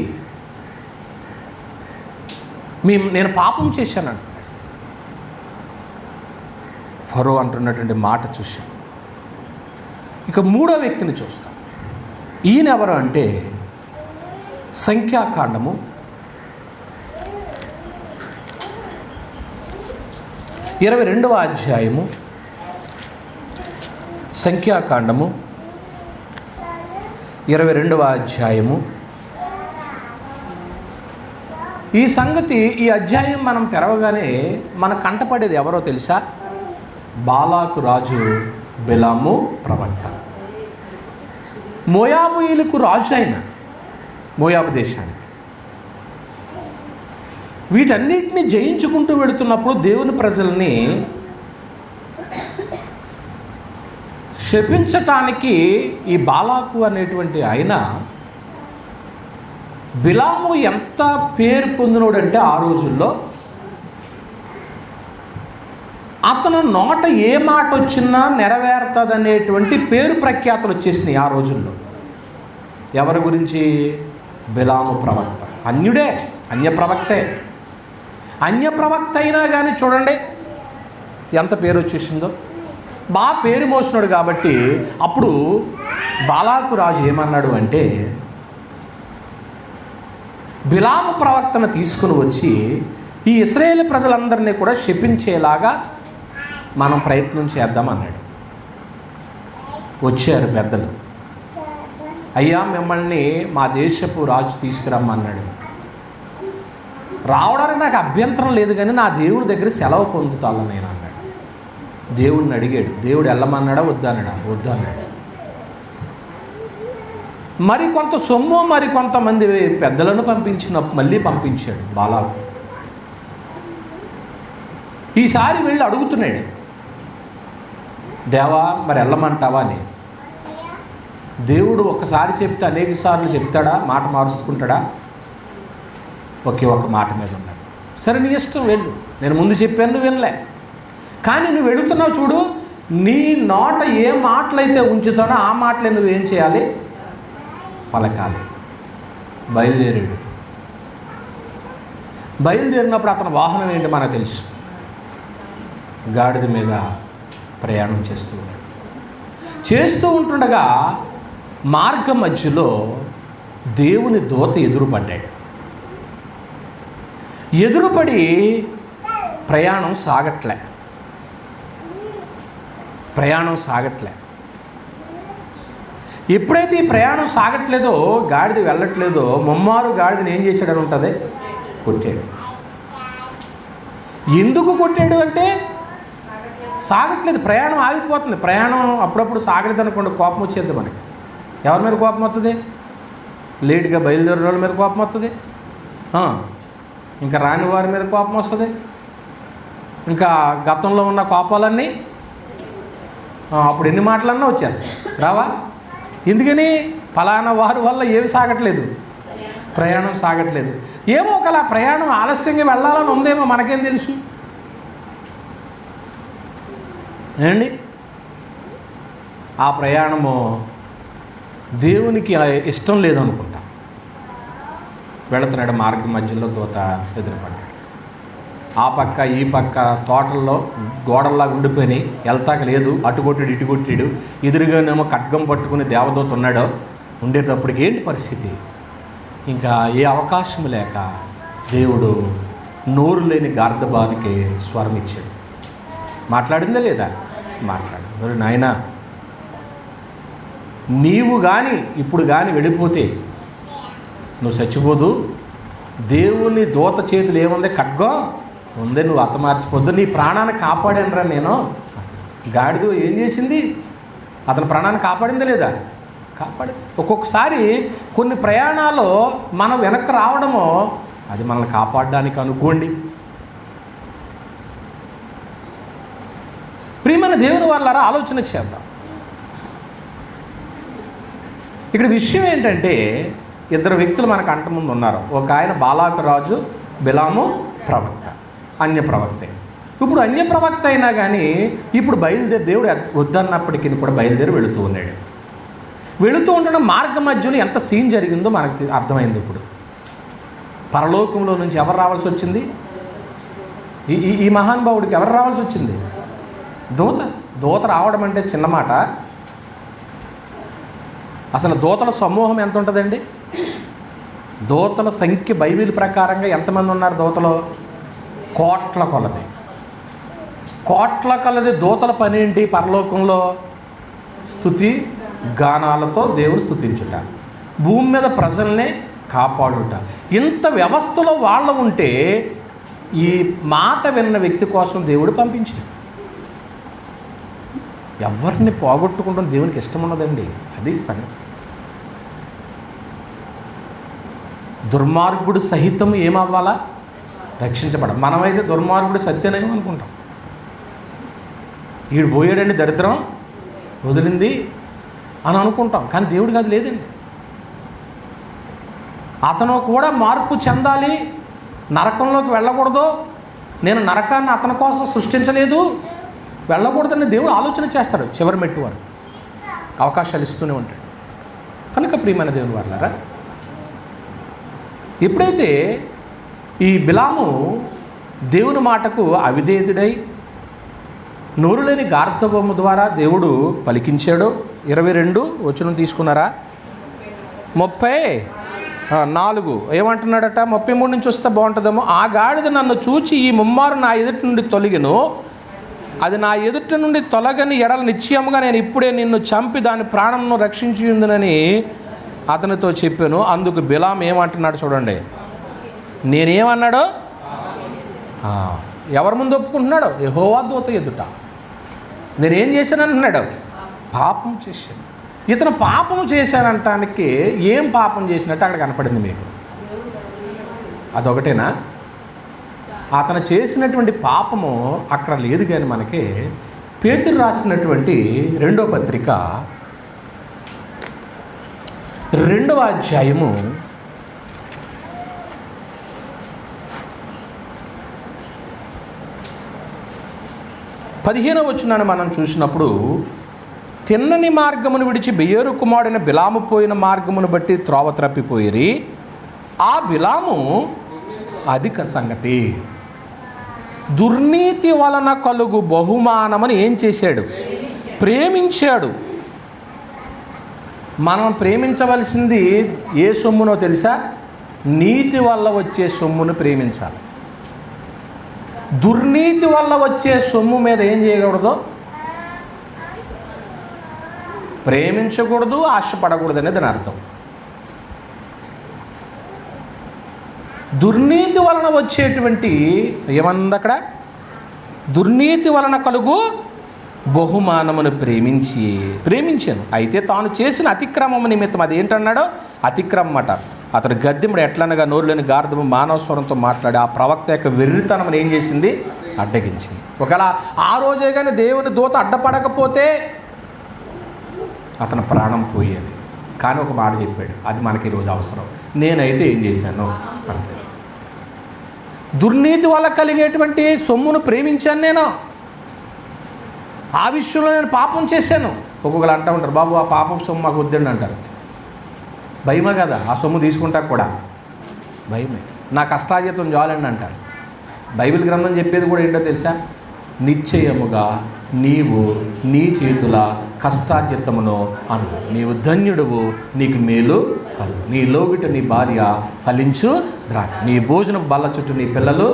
నేను పాపం చేశాను అంటున్నాడు. ఫరో అంటున్నటువంటి మాట చూశాం. ఇక 3వ వ్యక్తిని చూస్తాం. ఈయన ఎవరు అంటే, సంఖ్యాకాండము 22వ అధ్యాయము, సంఖ్యాకాండము 22వ అధ్యాయము. ఈ సంగతి, ఈ అధ్యాయం మనం తెరవగానే మన కంటపడేది ఎవరో తెలుసా? బాలాకు రాజు బిలాము ప్రవక్త. మోయాబీయులకు రాజు అయిన, మోయాబు దేశానికి. వీటన్నిటిని జయించుకుంటూ వెళుతున్నప్పుడు దేవుని ప్రజల్ని శపించటానికి ఈ బాలాకు అనేటువంటి ఆయన, బిలాము ఎంత పేరు పొందినోడంటే ఆ రోజుల్లో, అతను నోట ఏ మాట వచ్చినా నెరవేరుతుందనేటువంటి పేరు ప్రఖ్యాతులు వచ్చేసినాయి ఆ రోజుల్లో. ఎవరి గురించి? బిలాము ప్రవక్త. అన్యుడే, అన్య ప్రవక్తే. అన్య ప్రవక్త అయినా కానీ చూడండి ఎంత పేరు వచ్చేసిందో. బాగా పేరు మోసినాడు కాబట్టి అప్పుడు బాలాకు రాజు ఏమన్నాడు అంటే, బిలాము ప్రవక్తను తీసుకుని వచ్చి ఈ ఇశ్రాయేలు ప్రజలందరినీ కూడా శపించేలాగా మనం ప్రయత్నం చేద్దామన్నాడు. వచ్చారు పెద్దలు. అయ్యా, మిమ్మల్ని మా దేశపు రాజు తీసుకురమ్మన్నాడు. రావడానికి నాకు అభ్యంతరం లేదు, కానీ నా దేవుడి దగ్గర సెలవు పొందుతాను నేను అన్నాడు. దేవుడిని అడిగాడు. దేవుడు వెళ్ళమన్నాడా వద్దన్నాడా? వద్దన్నాడు. మరి కొంత సొమ్ము, మరి కొంతమంది పెద్దలను మళ్ళీ పంపించాడు బాలాకు. ఈసారి వెళ్ళి అడుగుతున్నాడు, దేవా మరి వెళ్ళమంటావా అని. దేవుడు ఒక్కసారి చెప్తే అనేక సార్లు చెప్తాడా? మాట మారుచుకుంటాడా? ఒకే ఒక మాట మీద ఉన్నాడు. సరే, నీ ఇష్టం, వెళ్ళు. నేను ముందు చెప్పాను, నువ్వు వినలే. కానీ నువ్వు వెళుతున్నావు చూడు, నీ నోట ఏ మాటలైతే ఉంచుతానో ఆ మాటలే నువ్వేం చేయాలి? పలకాలి. బయలుదేరాడు. బయలుదేరినప్పుడు అతని వాహనం ఏంటి మనకు తెలుసు. గాడిద మీద ప్రయాణం చేస్తూ ఉంటుండగా మార్గ మధ్యలో దేవుని దూత ఎదురుపడ్డాడు. ఎదురుపడి ప్రయాణం సాగట్లే. ఎప్పుడైతే ఈ ప్రయాణం సాగట్లేదో, గాడిద వెళ్ళట్లేదో, ముమ్మారు గాడిదని ఏం చేశాడని ఉంటుంది, కొట్టాడు. ఎందుకు కొట్టాడు అంటే సాగట్లేదు, ప్రయాణం ఆగిపోతుంది. ప్రయాణం అప్పుడప్పుడు సాగలేదు అనుకోండి, కోపం వచ్చేది మనకి. ఎవరి మీద కోపం వస్తుంది? లేట్గా బయలుదేరిన వాళ్ళ మీద కోపం వస్తుంది, ఇంకా రాని వారి మీద కోపం వస్తుంది, ఇంకా గతంలో ఉన్న కోపాలన్నీ అప్పుడు ఎన్ని మాటలన్నా వచ్చేస్తాయి, రావా? ఎందుకని? ఫలానా వారి వల్ల ఏమి సాగట్లేదు, ప్రయాణం సాగట్లేదు. ఏమో ఒకలా ప్రయాణం ఆలస్యంగా వెళ్ళాలని ఉందేమో, మనకేం తెలుసు ఏమండి? ఆ ప్రయాణము దేవునికి ఇష్టం లేదనుకుంటా. వెళుతున్నాడు, మార్గం మధ్యలో దూత ఎదురుపడ్డాడు. ఆ పక్క ఈ పక్క తోటల్లో గోడల్లాగా ఉండిపోయినాయి, వెళ్తాక లేదు, అటు కొట్టాడు ఇటు కొట్టాడు. ఎదురుగానేమో ఖడ్గం పట్టుకుని దేవదూత ఉన్నాడో. ఉండేటప్పటికి ఏంటి పరిస్థితి? ఇంకా ఏ అవకాశం లేక దేవుడు నోరు లేని గార్ధబానికి స్వరం ఇచ్చాడు. మాట్లాడిందా లేదా? మాట్లాడు. మరి నాయన, నీవు కానీ ఇప్పుడు కానీ వెళ్ళిపోతే నువ్వు చచ్చిపోదు. దేవుని దూత చేతులు ఏముంది? ఖడ్గం ఉందే, నువ్వు హతమార్చిపోద్దు, నీ ప్రాణాన్ని కాపాడానురా నేను. గాడిద ఏం చేసింది? అతని ప్రాణాన్ని కాపాడిందా లేదా? కాపాడి. ఒక్కొక్కసారి కొన్ని ప్రయాణాలు మనం వెనక్కి రావడమో అది మనల్ని కాపాడడానికి అనుకోండి. ప్రియమైన దేవుని వాళ్ళారా, ఆలోచన చేద్దాం. ఇక్కడ విషయం ఏంటంటే, ఇద్దరు వ్యక్తులు మనకు అంట ముందు ఉన్నారు. ఒక ఆయన బాలాకు రాజు, బిలాము ప్రవక్త, అన్య ప్రవక్త. ఇప్పుడు అన్య ప్రవక్త అయినా కానీ ఇప్పుడు బయలుదేరి, దేవుడు వద్దన్నప్పటికీ కూడా బయలుదేరి వెళుతూ ఉన్నాడు. వెళుతూ ఉండడం మార్గ మధ్యలో ఎంత సీన్ జరిగిందో మనకు అర్థమైంది. ఇప్పుడు పరలోకంలో నుంచి ఎవరు రావాల్సి వచ్చింది? ఈ మహానుభావుడికి ఎవరు రావాల్సి వచ్చింది? దూత. దూత రావడం అంటే చిన్న మాట. అసలు దూతల సమూహం ఎంత ఉంటుందండి? దూతల సంఖ్య బైబిల్ ప్రకారంగా ఎంతమంది ఉన్నారు? దూతలు కోట్ల కొలది. కోట్ల కొలది దూతల పని ఏంటి? పరలోకంలో స్తుతి గానాలతో దేవుని స్తుతించుట, భూమి మీద ప్రజల్ని కాపాడుట. ఇంత వ్యవస్థలో వాళ్ళు ఉంటే ఈ మాట విన్న వ్యక్తి కోసం దేవుడు పంపించాడు. ఎవరిని పోగొట్టుకుంటాం దేవునికి ఇష్టం ఉన్నదండి, అది సంగతి. దుర్మార్గుడు సహితం ఏమవ్వాలా? రక్షించబడ. మనమైతే దుర్మార్గుడు సత్యనయం అనుకుంటాం. వీడు పోయాడండి, దరిద్రం వదిలింది అని అనుకుంటాం. కానీ దేవుడికి అది లేదండి. అతను కూడా మార్పు చెందాలి, నరకంలోకి వెళ్ళకూడదు, నేను నరకాన్ని అతని కోసం సృష్టించలేదు, వెళ్ళకూడదని దేవుడు ఆలోచన చేస్తాడు. చివరి మెట్టు వారు అవకాశాలు ఇస్తూనే ఉంటాడు. కనుక ప్రియమైన దేవుని వారలారా, ఎప్పుడైతే ఈ బిలాము దేవుని మాటకు అవిధేయుడై నోరు లేని గార్ధబొమ్మ ద్వారా దేవుడు పలికించాడు. 22 వచనం తీసుకున్నారా? 34 ఏమంటున్నాడట? 33 నుంచి వస్తే బాగుంటుందేమో. ఆ గాడిద నన్ను చూచి ఈ ముమ్మారు నా ఎదుటి నుండి తొలగిను, అది నా ఎదుటి నుండి తొలగని ఎడల నిశ్చయముగా నేను ఇప్పుడే నిన్ను చంపి దాని ప్రాణంను రక్షించి ఉందునని అతనితో చెప్పాను. అందుకు బిలాం ఏమంటున్నాడు చూడండి. నేనేమన్నాడు? ఎవరి ముందు ఒప్పుకుంటున్నాడు? యెహోవా దూత ఎదుట. నేనేం చేశానంటున్నాడు? పాపం చేశాను. ఇతను పాపం చేశానంటానికి ఏం పాపం చేసినట్టు అక్కడ కనపడింది మీకు? అదొకటేనా? అతను చేసినటువంటి పాపము అక్కడ లేదు. కానీ మనకి పేతురు రాసినటువంటి 2వ పత్రిక 2వ అధ్యాయము 15వ వచనాన్ని మనం చూసినప్పుడు, తిన్నని మార్గమును విడిచి బెయోరు కుమారుడైన బిలాము పోయిన మార్గమును బట్టి త్రోవ త్రప్పిపోయిరి. ఆ బిలాము అధిక సంగతి దుర్నీతి వలన కలుగు బహుమానమని ఏం చేశాడు? ప్రేమించాడు. మనం ప్రేమించవలసింది ఏ సొమ్మునో తెలుసా? నీతి వల్ల వచ్చే సొమ్మును ప్రేమించాలి. దుర్నీతి వల్ల వచ్చే సొమ్ము మీద ఏం చేయకూడదు? ప్రేమించకూడదు, ఆశపడకూడదు అనేది దాని అర్థం. దుర్నీతి వలన వచ్చేటువంటి ఏమంది అక్కడ, దుర్నీతి వలన కలుగు బహుమానమును ప్రేమించాను. అయితే తాను చేసిన అతిక్రమము నిమిత్తం, అది ఏంటన్నాడో అతిక్రమం అట. అతడు గద్దెముడు ఎట్లనగా నోరులేని గార్ధము మానవ స్వరంతో మాట్లాడి ఆ ప్రవక్త యొక్క వెర్రితనమును ఏం చేసింది, అడ్డగించింది. ఒకవేళ ఆ రోజే కానీ దేవుని దూత అడ్డపడకపోతే అతని ప్రాణం పోయేది. కానీ ఒక మాట చెప్పాడు, అది మనకి ఈరోజు అవసరం. నేనైతే ఏం చేశాను అంతే. దుర్నీతి వల్ల కలిగేటువంటి సొమ్మును ప్రేమించాను నేను, ఆ విషయంలో నేను పాపం చేశాను. ఒక్కొక్కరు అంటూ ఉంటారు, బాబు ఆ పాపం సొమ్ము మాకు వద్దండి అంటారు. భయమే కదా ఆ సొమ్ము తీసుకుంటా కూడా, భయమే. నా కష్టాజీతం చాలండి అంటారు. బైబిల్ గ్రంథం చెప్పేది కూడా ఏంటో తెలుసా, నిశ్చయముగా నీవు నీ చేతుల కష్టార్జితమును అను, నీవు ధన్యుడువు, నీకు మేలు కలుగు, నీ లోగిట నీ భార్య ఫలించు ద్రాక్ష, నీ భోజనం బల్ల చుట్టూ నీ పిల్లలు.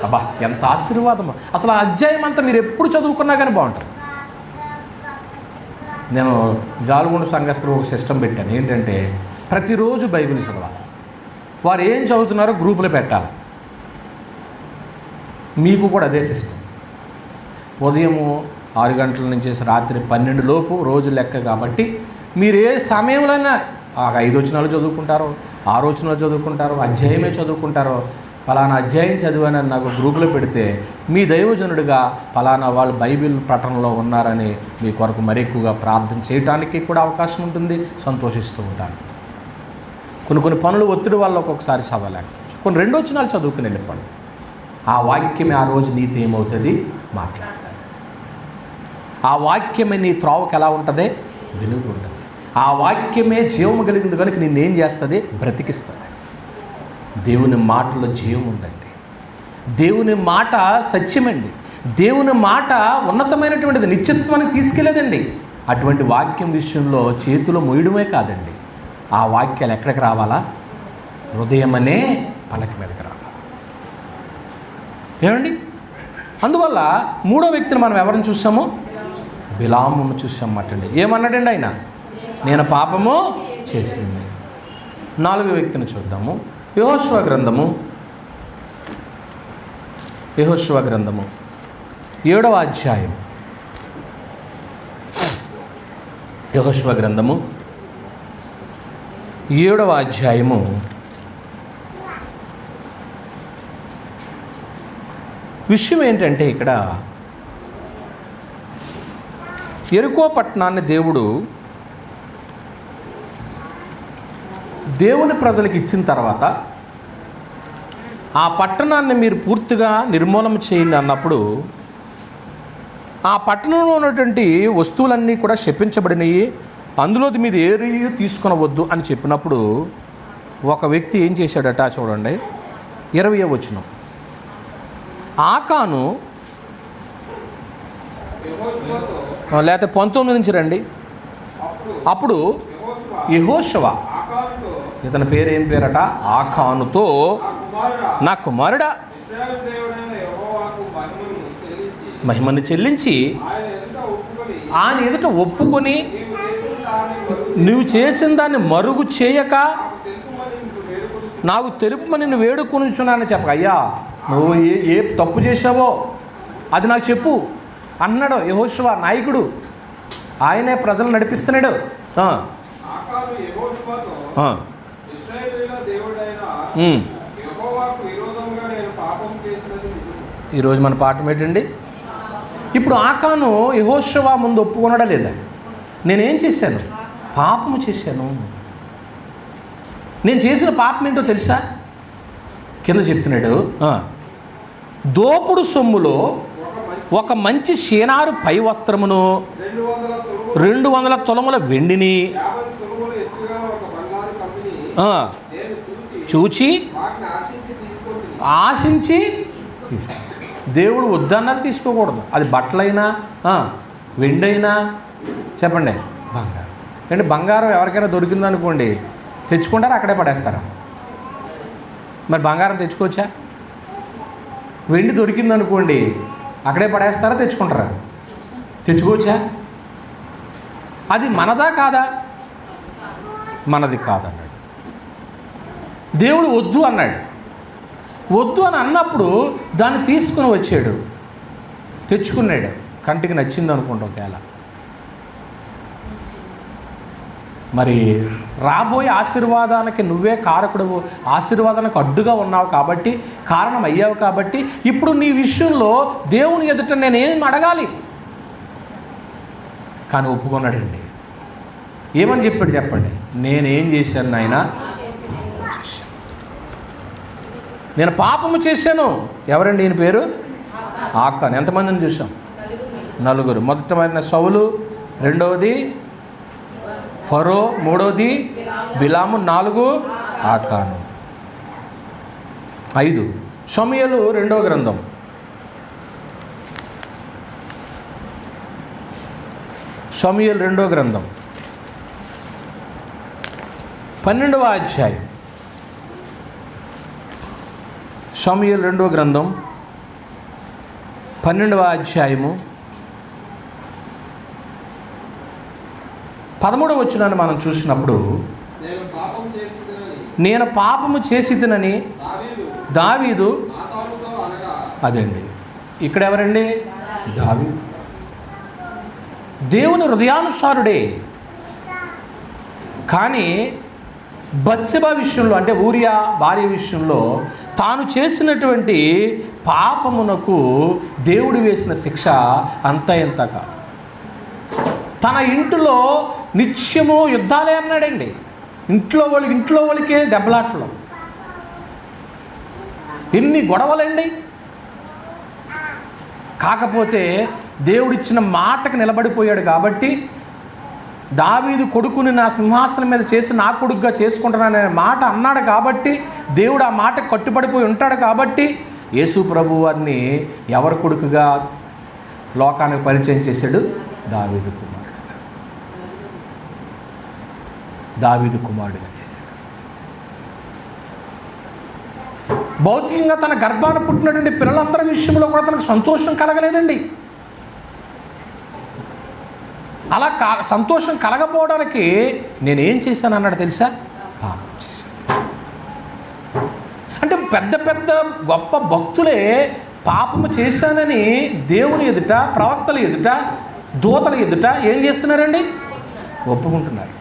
అబ్బా ఎంత ఆశీర్వాదము! అసలు ఆ అధ్యాయం అంతా మీరు ఎప్పుడు చదువుకున్నా కానీ బాగుంటుంది. నేను జాలుగుండ సంఘస్థులు ఒక సిస్టమ్ పెట్టాను, ఏంటంటే ప్రతిరోజు బైబిల్ చదవాలి. వారు ఏం చదువుతున్నారో గ్రూపులో పెట్టాలి. మీకు కూడా అదే సిస్టమ్. ఉదయము 6 గంటల నుంచి రాత్రి 12 లోపు రోజు లెక్క కాబట్టి మీరు ఏ సమయంలోనైనా 5 వచనాలు చదువుకుంటారో, 6 వచనాలు చదువుకుంటారో, అధ్యాయమే చదువుకుంటారో, ఫలానా అధ్యాయం చదివానని నాకు గ్రూపులో పెడితే మీ దైవజనుడిగా ఫలానా వాళ్ళు బైబిల్ పఠనంలో ఉన్నారని మీ కొరకు మరి ఎక్కువగా ప్రార్థన చేయడానికి కూడా అవకాశం ఉంటుంది. సంతోషిస్తూ ఉంటాను. కొన్ని పనులు ఒత్తిడి వల్ల ఒక్కొక్కసారి చదవలేక కొన్ని 2 వచనాలు చదువుకుని వెళ్ళిపోండి. ఆ వాక్యమే ఆ రోజు నీతో ఏమవుతుంది, మాట్లాడతాడు. ఆ వాక్యమే నీ త్రోవకు ఎలా ఉంటుంది, వెలుగు ఉంటుంది. ఆ వాక్యమే జీవము కలిగింది కనుక నిన్నేం చేస్తుంది, బ్రతికిస్తుంది. దేవుని మాటలో జీవం ఉందండి. దేవుని మాట సత్యమండి. దేవుని మాట ఉన్నతమైనటువంటిది, నిత్యత్వాన్ని తీసుకెళ్ళేదండి. అటువంటి వాక్యం విషయంలో చేతిలో మొయ్యడమే కాదండి, ఆ వాక్యాలు ఎక్కడికి రావాలా, హృదయం అనే పలక మీదకి రావాలి. ఏమండి, అందువల్ల 3వ వ్యక్తిని మనం ఎవరిని చూసాము, బిలామును చూసామటండి. ఏమన్నాడండి ఆయన, నేను పాపము చేసింది. 4వ వ్యక్తిని చూద్దాము. యెహోషువ గ్రంథము 7వ అధ్యాయం. యెహోషువ గ్రంథము 7వ అధ్యాయము విషయం ఏంటంటే, ఇక్కడ యెరికో పట్టణాన్ని దేవుని ప్రజలకు ఇచ్చిన తర్వాత ఆ పట్టణాన్ని మీరు పూర్తిగా నిర్మూలన చేయండి అన్నప్పుడు ఆ పట్టణంలో ఉన్నటువంటి వస్తువులన్నీ కూడా శపించబడినవి, అందులోది మీరు ఏరీ తీసుకొనవద్దు అని చెప్పినప్పుడు ఒక వ్యక్తి ఏం చేశాడట చూడండి, 20వ వచనం. ఆకాను లేకపోతే 19 నుంచి రండి. అప్పుడు యెహోషువ, ఇతని పేరు ఏం పేరట, ఆకానుతో, నా కుమారుడా మహిమను చెల్లించి ఆయన ఎదుట ఒప్పుకొని నువ్వు చేసిన దాన్ని మరుగు చేయక నాకు తెలుపుమని నిన్ను వేడుకొనుచున్నానని చెప్పక, అయ్యా నువ్వు ఏ తప్పు చేసావో అది నాకు చెప్పు అన్నాడు యెహోషువ నాయకుడు. ఆయనే ప్రజలు నడిపిస్తున్నాడు. ఈరోజు మన పాఠం ఏంటండి, ఇప్పుడు ఆకాను యెహోషువ ముందు ఒప్పుకొనడా లేదా, నేనేం చేశాను, పాపము చేశాను. నేను చేసిన పాపం ఏంటో తెలుసా, కింద చెప్తున్నాడు, దోపుడు సొమ్ములో ఒక మంచి షేనారు పై వస్త్రమును 200 తులముల వెండిని చూచి ఆశించి దేవుడు వద్దన్నది తీసుకోకూడదు. అది బట్టలైనా వెండైనా చెప్పండి, బంగారం. అంటే బంగారం ఎవరికైనా దొరికిందనుకోండి తెచ్చుకుంటారా, అక్కడే పడేస్తారా? మరి బంగారం తెచ్చుకోవచ్చా? వెండి దొరికిందనుకోండి అక్కడే పడేస్తారా, తెచ్చుకుంటారా? తెచ్చుకోవచ్చా? అది మనదా కాదా? మనది కాదన్నాడు. దేవుడు వద్దు అన్నాడు. వద్దు అని అన్నప్పుడు దాన్ని తీసుకుని వచ్చాడు, తెచ్చుకున్నాడు. కంటికి నచ్చింది అనుకుంటా ఒకవేళ. మరి రాబోయే ఆశీర్వాదానికి నువ్వే కారకుడు, ఆశీర్వాదానికి అడ్డుగా ఉన్నావు కాబట్టి, కారణం అయ్యావు కాబట్టి, ఇప్పుడు నీ విషయంలో దేవుని ఎదుట నేనేం అడగాలి? కానీ ఒప్పుకున్నాడండి. ఏమని చెప్పాడు చెప్పండి? నేనేం చేశాను నాయనా? నేను పాపము చేశాను. ఎవరండి ఈయన పేరు? ఆకాను. ఎంతమందిని చూసాం? 4. మొదటమైన సౌలు, రెండవది ఫరో, మూడవది బిలాము, 4 ఆకాను, 5 సమూయేలు 2వ గ్రంథం. సమూయేలు 2వ గ్రంథం 12వ అధ్యాయం. సమూయేలు 2వ గ్రంథం 12వ అధ్యాయము 13వ వచనాన్ని మనం చూసినప్పుడు, నేను పాపము చేసితినని దావీదు, అదండి ఇక్కడ ఎవరండి? దావీదు. దేవుని హృదయానుసారుడే. కానీ బత్షెబ విషయంలో, అంటే ఊరియా భార్య విషయంలో తాను చేసినటువంటి పాపమునకు దేవుడు వేసిన శిక్ష అంత ఎంత కాదు. తన ఇంటిలో నిత్యము యుద్ధాలే అన్నాడండి. ఇంట్లో వాళ్ళకే దెబ్బలాట్లు, ఎన్ని గొడవలండి. కాకపోతే దేవుడిచ్చిన మాటకు నిలబడిపోయాడు కాబట్టి, దావీదు కొడుకుని నా సింహాసనం మీద చేసి నా కొడుకుగా చేసుకుంటున్నాననే మాట అన్నాడు కాబట్టి, దేవుడు ఆ మాటకు కట్టుబడిపోయి ఉంటాడు కాబట్టి, యేసు ప్రభు వారిని ఎవరి కొడుకుగా లోకానికి పరిచయం చేశాడు? దావీదు కుమారుడిగా చేశాడు. భౌతికంగా తన గర్భాన పుట్టినటువంటి పిల్లలందరి విషయంలో కూడా తనకు సంతోషం కలగలేదండి. అలా సంతోషం కలగపోవడానికి నేనేం చేశాను అన్నాడు తెలుసా? పాపం చేశాను. అంటే పెద్ద పెద్ద గొప్ప భక్తులే పాపము చేశానని దేవుని ఎదుట, ప్రవక్తల ఎదుట, దూతల ఎదుట ఏం చేస్తున్నారండి? ఒప్పుకున్నారు.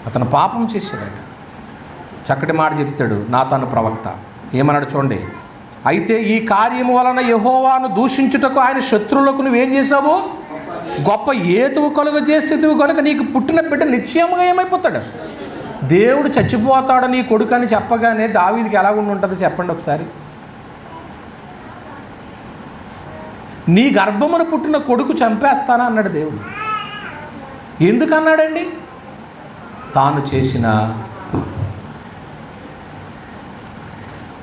అతను పాపం చేశాడు. చక్కటి మాట చెప్తాడు నాతాను ప్రవక్త. ఏమన్నాడు చూడండి. అయితే ఈ కార్యము వలన యెహోవాను దూషించుటకు ఆయన శత్రువులకు నువ్వేం చేశావు? గొప్ప ఏతువు కలుగజేసేతువు కనుక నీకు పుట్టిన బిడ్డ నిశ్చయముగా ఏమైపోతాడు? దేవుడు చచ్చిపోతాడు నీ కొడుకు అని చెప్పగానే దావీదుకి ఎలా ఉంటుంది చెప్పండి ఒకసారి. నీ గర్భమున పుట్టిన కొడుకు చంపేస్తానా అన్నాడు దేవుడు. ఎందుకన్నాడండి? తాను చేసిన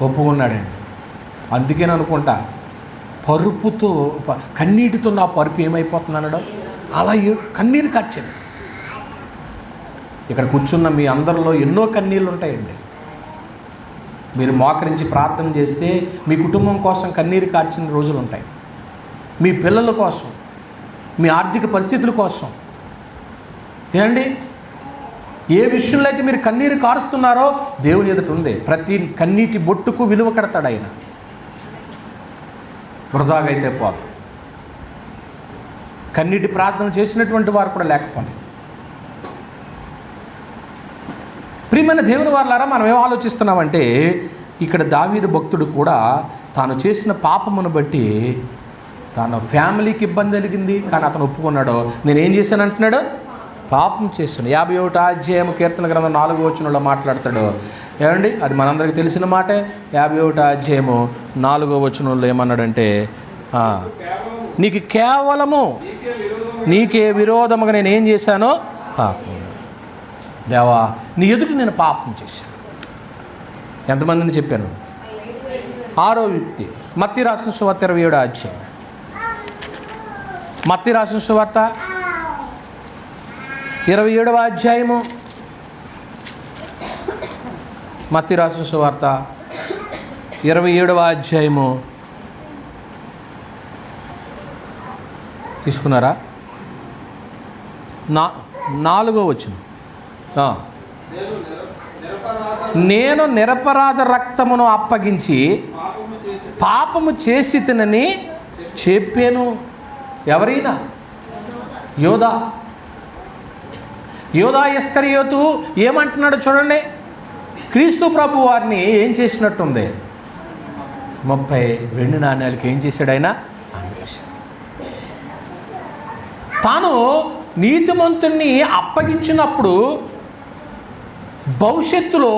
ఒప్పుకున్నాడండి. అందుకేని అనుకుంటా పరుపుతో, కన్నీటితో నా పరుపు ఏమైపోతుంది అనడం, అలా కన్నీరు కార్చింది. ఇక్కడ కూర్చున్న మీ అందరిలో ఎన్నో కన్నీళ్ళు ఉంటాయండి. మీరు మోకరించి ప్రార్థన చేస్తే మీ కుటుంబం కోసం కన్నీరు కార్చిన రోజులు ఉంటాయి. మీ పిల్లల కోసం, మీ ఆర్థిక పరిస్థితుల కోసం. ఏమండి, ఏ విషయంలో అయితే మీరు కన్నీరు కారుస్తున్నారో దేవుని ఎదుట ఉంది. ప్రతి కన్నీటి బొట్టుకు విలువ కడతాడు ఆయన. వృధాగా అయితే పోదు. కన్నీటి ప్రార్థన చేసినటువంటి వారు కూడా లేకపోతే. ప్రియమైన దేవుని వారలారా, మనం ఏం ఆలోచిస్తున్నామంటే, ఇక్కడ దావీదు భక్తుడు కూడా తాను చేసిన పాపమును బట్టి తన ఫ్యామిలీకి ఇబ్బంది కలిగింది. కానీ అతను ఒప్పుకున్నాడు. నేనేం చేశాను అంటున్నాడు? పాపం చేస్తున్నాడు. 51వ అధ్యాయం కీర్తన గ్రంథం 4వ వచనంలో మాట్లాడతాడు. ఏమండి, అది మనందరికీ తెలిసిన మాటే. 51వ అధ్యాయము 4వ వచనంలో ఏమన్నాడంటే, నీకు కేవలము నీకే విరోధముగా నేనేం చేశానో పాపం. దేవా, నీ ఎదుటి నేను పాపం చేశాను. ఎంతమందిని చెప్పాను? 6వ వ్యక్తి. మత్తయి రాసిన సువార్త 27వ అధ్యాయం. మత్తయి రాసిన సువార్త 27వ అధ్యాయము. మత్తయి రాసిన సువార్త 27వ అధ్యాయము తీసుకున్నారా? 4వ వచనం. నేను నిరపరాధ రక్తమును అప్పగించి పాపము చేసి తినని చెప్పాను. ఎవరైనా? యోధా ఇస్కరియోతు ఏమంటున్నాడు చూడండి. క్రీస్తు ప్రభు వారిని ఏం చేసినట్టుంది? 30 వెండి నాణ్యాలకి ఏం చేశాడు ఆయన? తాను నీతిమంతుణ్ణి అప్పగించినప్పుడు భవిష్యత్తులో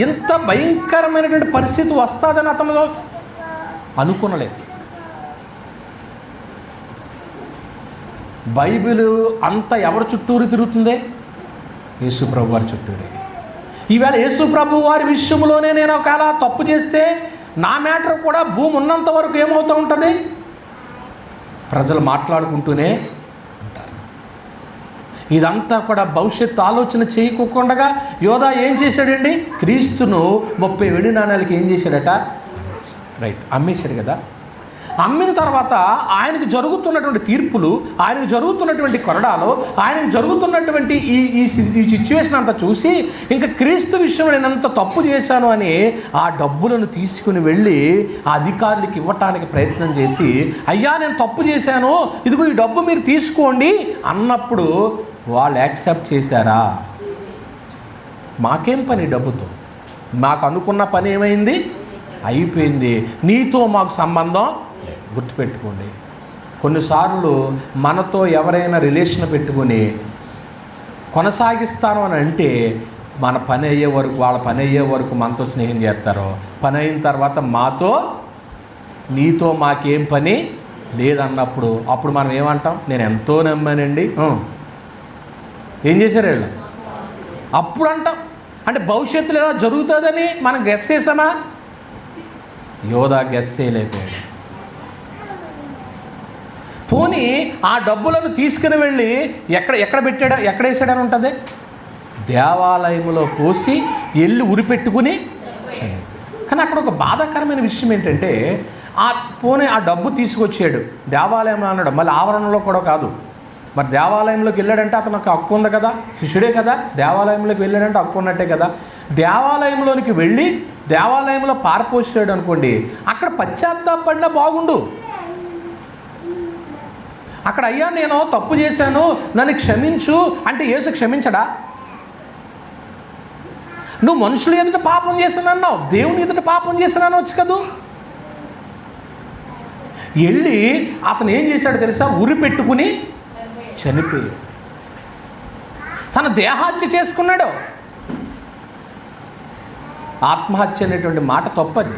ఇంత భయంకరమైనటువంటి పరిస్థితి వస్తుందని అతను అనుకునలేదు. బైబిల్ అంతా ఎవరి చుట్టూరు తిరుగుతుందే? యేసుప్రభు వారి చుట్టూరే. ఈవేళ యేసుప్రభు వారి విషయంలోనే నేను ఒకవేళ తప్పు చేస్తే నా మ్యాటర్ కూడా భూమి ఉన్నంత వరకు ఏమవుతూ ఉంటుంది? ప్రజలు మాట్లాడుకుంటూనే ఉంటారు. ఇదంతా కూడా భవిష్యత్తు ఆలోచన చేయకుండా యోధా ఏం చేశాడండి? క్రీస్తును 30 వెండి నాణ్యాలకి ఏం చేశాడట? రైట్, అమ్మేశాడు కదా. అమ్మిన తర్వాత ఆయనకు జరుగుతున్నటువంటి తీర్పులు, ఆయనకు జరుగుతున్నటువంటి కొరడాలు, ఆయనకు జరుగుతున్నటువంటి ఈ సిచ్యువేషన్ అంతా చూసి ఇంకా క్రీస్తు విషయంలో నేను అంత తప్పు చేశాను అని ఆ డబ్బులను తీసుకుని వెళ్ళి ఆ అధికారులకు ఇవ్వటానికి ప్రయత్నం చేసి, అయ్యా నేను తప్పు చేశాను, ఇదిగో ఈ డబ్బు మీరు తీసుకోండి అన్నప్పుడు వాళ్ళు యాక్సెప్ట్ చేశారా? మాకేం పని డబ్బుతో? మాకు అనుకున్న పని ఏమైంది? అయిపోయింది. నీతో మాకు సంబంధం. గుర్తుపెట్టుకోండి, కొన్నిసార్లు మనతో ఎవరైనా రిలేషన్ పెట్టుకుని కొనసాగిస్తాను అని అంటే మన పని అయ్యే వరకు, వాళ్ళ పని అయ్యే వరకు మనతో స్నేహం చేస్తారు. పని అయిన తర్వాత నీతో మాకేం పని లేదన్నప్పుడు అప్పుడు మనం ఏమంటాం? నేను ఎంతో నమ్మానండి. ఏం చేశారు వీళ్ళు? అప్పుడు అంటాం. అంటే భవిష్యత్తులో ఎలా జరుగుతుందని మనం గెస్ చేసామా? యోధా గెస్ చేయలేకపోయాడు. పోనీ ఆ డబ్బులను తీసుకుని వెళ్ళి ఎక్కడ పెట్టాడో, ఎక్కడ వేసాడని ఉంటుంది? దేవాలయంలో పోసి ఎల్లు ఉరిపెట్టుకుని చనిపోయాడు. కానీ అక్కడ ఒక బాధాకరమైన విషయం ఏంటంటే, పోనీ ఆ డబ్బు తీసుకొచ్చాడు దేవాలయంలో అన్నాడు, మళ్ళీ ఆవరణలో కూడా కాదు. మరి దేవాలయంలోకి వెళ్ళాడంటే అతనికి హక్కు ఉంది కదా, శిష్యుడే కదా, దేవాలయంలోకి వెళ్ళాడంటే హక్కు ఉన్నట్టే కదా. దేవాలయంలోనికి వెళ్ళి దేవాలయంలో పారపోసాడు అనుకోండి, అక్కడ పశ్చాత్తాపడినా బాగుండు. అక్కడ అయ్యా నేను తప్పు చేశాను, నన్ను క్షమించు అంటే యేసు క్షమించడా? నువ్వు మనుషులు ఎదుట పాపం చేశానన్నావు, దేవుని ఎదుట పాపం చేశానని వచ్చు కదూ. వెళ్ళి అతను ఏం చేశాడు తెలుసా? ఉరి పెట్టుకుని చనిపోయాడు. తన దేహహత్య చేసుకున్నాడు. ఆత్మహత్య అనేటువంటి మాట తప్పది.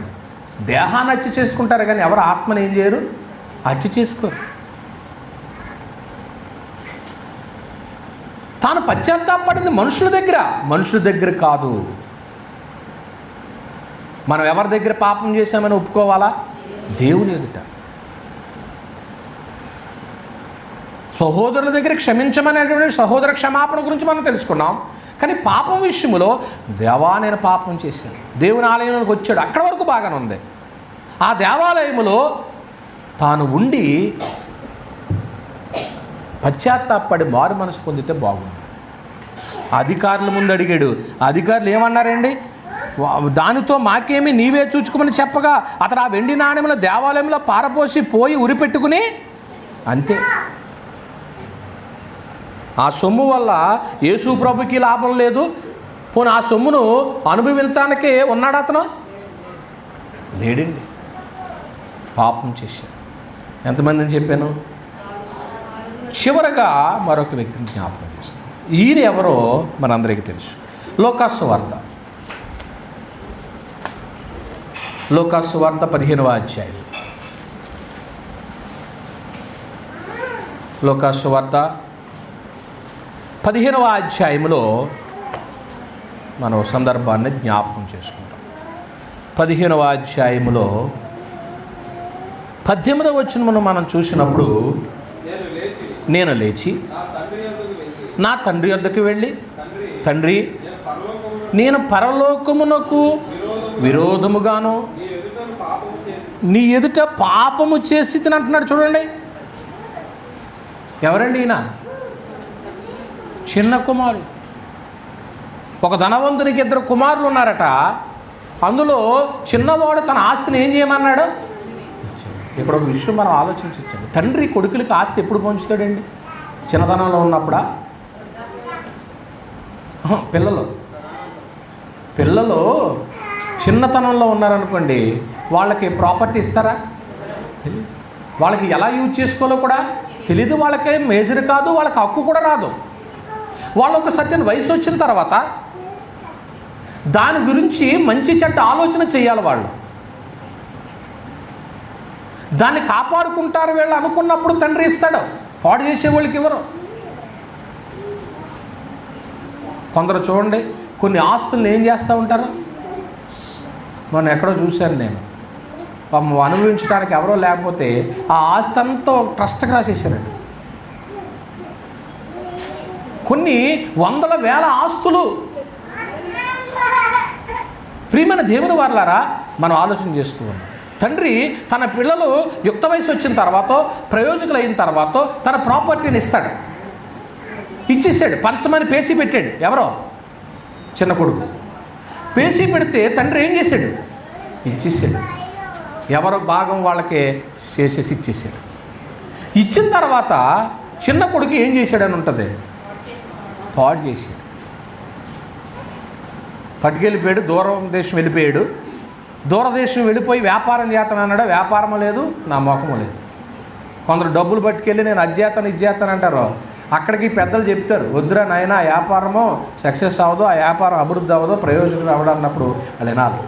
దేహాన్ని హత్య చేసుకుంటారు కానీ ఎవరు ఆత్మని ఏం చేయరు? హత్య చేసుకోరు. తాను పశ్చాత్తాపడింది మనుషుల దగ్గర కాదు. మనం ఎవరి దగ్గర పాపం చేశామని ఒప్పుకోవాలా? దేవుని ఎదుట. సహోదరుల దగ్గర క్షమించమనేటువంటి సహోదర క్షమాపణ గురించి మనం తెలుసుకున్నాం. కానీ పాపం విషయంలో దేవా నేను పాపం చేశాను, దేవుని ఆలయంలోకి వచ్చాడు, అక్కడ వరకు బాగానే ఉంది. ఆ దేవాలయంలో తాను ఉండి పశ్చాత్తాపడి మారు మనసు పొందితే బాగుంది. అధికారుల ముందు అడిగాడు. అధికారులు ఏమన్నారండి? దానితో మాకేమి, నీవే చూచుకోమని చెప్పగా అతను ఆ వెండి నాణ్యంలో దేవాలయంలో పారపోసి పోయి ఉరిపెట్టుకుని అంతే. ఆ సొమ్ము వల్ల యేసు ప్రభుకి లాభం లేదు. పోనీ ఆ సొమ్మును అనుభవించడానికే ఉన్నాడు అతను? లేడండి. పాపం చేశాడు. ఎంతమందిని చెప్పాను? చివరగా మరొక వ్యక్తిని జ్ఞాపకం చేస్తాను. ఈయన ఎవరో మనందరికీ తెలుసు. లూకాసు వార్త 15వ అధ్యాయం. లూకాసు వార్త 15వ అధ్యాయంలో మనం సందర్భాన్ని జ్ఞాపకం చేసుకుంటాం. 15వ అధ్యాయంలో 18వ వచనమును మనం చూసినప్పుడు, నేను లేచి నా తండ్రి వద్దకు వెళ్ళి, తండ్రి నేను పరలోకమునకు విరోధముగాను నీ ఎదుట పాపము చేసి తినంటున్నాడు. చూడండి, ఎవరండి ఈయన? చిన్న కుమారుడు. ఒక ధనవంతునికి 2 కుమారులు ఉన్నారట. అందులో చిన్నవాడు తన ఆస్తిని ఏం చేయమన్నాడు? ఇక్కడ ఒక విషయం మనం ఆలోచించండి. తండ్రి కొడుకులకి ఆస్తి ఎప్పుడు పంచుతాడండి? చిన్నతనంలో ఉన్నప్పుడా? పిల్లలు చిన్నతనంలో ఉన్నారనుకోండి, వాళ్ళకి ప్రాపర్టీ ఇస్తారా? తెలియదు. వాళ్ళకి ఎలా యూజ్ చేసుకోవాలో కూడా తెలీదు. వాళ్ళకి మేజర్ కాదు, వాళ్ళకి హక్కు కూడా రాదు. వాళ్ళు ఒక సర్టెన్ వయసు వచ్చిన తర్వాత దాని గురించి మంచి చెడ్డ ఆలోచన చేయాలి. వాళ్ళు దాన్ని కాపాడుకుంటారు వీళ్ళు అనుకున్నప్పుడు తండ్రి ఇస్తాడు. పాడు చేసే వాళ్ళకి ఇవ్వరు. కొందరు చూడండి, కొన్ని ఆస్తులను ఏం చేస్తూ ఉంటారు. మొన్న ఎక్కడో చూశాను నేను, పాపం అనుభవించడానికి ఎవరో లేకపోతే ఆ ఆస్తి అంతా ట్రస్ట్కి రాసేసారండి. కొన్ని వందల వేల ఆస్తులు. ప్రియమైన దేవుని వారలారా, మనం ఆలోచన చేస్తూ ఉన్నాం. తండ్రి తన పిల్లలు యుక్త వయసు వచ్చిన తర్వాత, ప్రయోజకులు అయిన తర్వాత తన ప్రాపర్టీని ఇస్తాడు. ఇచ్చేసాడు. పంచమని పేసి పెట్టాడు. ఎవరో చిన్న కొడుకు పేసి పెడితే తండ్రి ఏం చేశాడు? ఇచ్చేసాడు. ఎవరో భాగం వాళ్ళకే చేసేసి ఇచ్చేసాడు. ఇచ్చిన తర్వాత చిన్న కొడుకు ఏం చేశాడని ఉంటుంది? పాడు చేశాడు. పట్టుకెళ్ళిపోయాడు. దూరం దేశం వెళ్ళిపోయాడు. దూరదేశం వెళ్ళిపోయి వ్యాపారం చేస్తానన్నాడు. వ్యాపారం లేదు, నా మొఖము లేదు. కొందరు డబ్బులు పట్టుకెళ్ళి నేను అజ్జేతాను ఇజ్జేతాను అంటారు. అక్కడికి పెద్దలు చెప్తారు, వద్దురా నాయన, ఆ వ్యాపారము సక్సెస్ అవ్వదు, ఆ వ్యాపారం అభివృద్ధి అవ్వదు, ప్రయోజనం అవ్వడం అన్నప్పుడు వాళ్ళు వినాలి.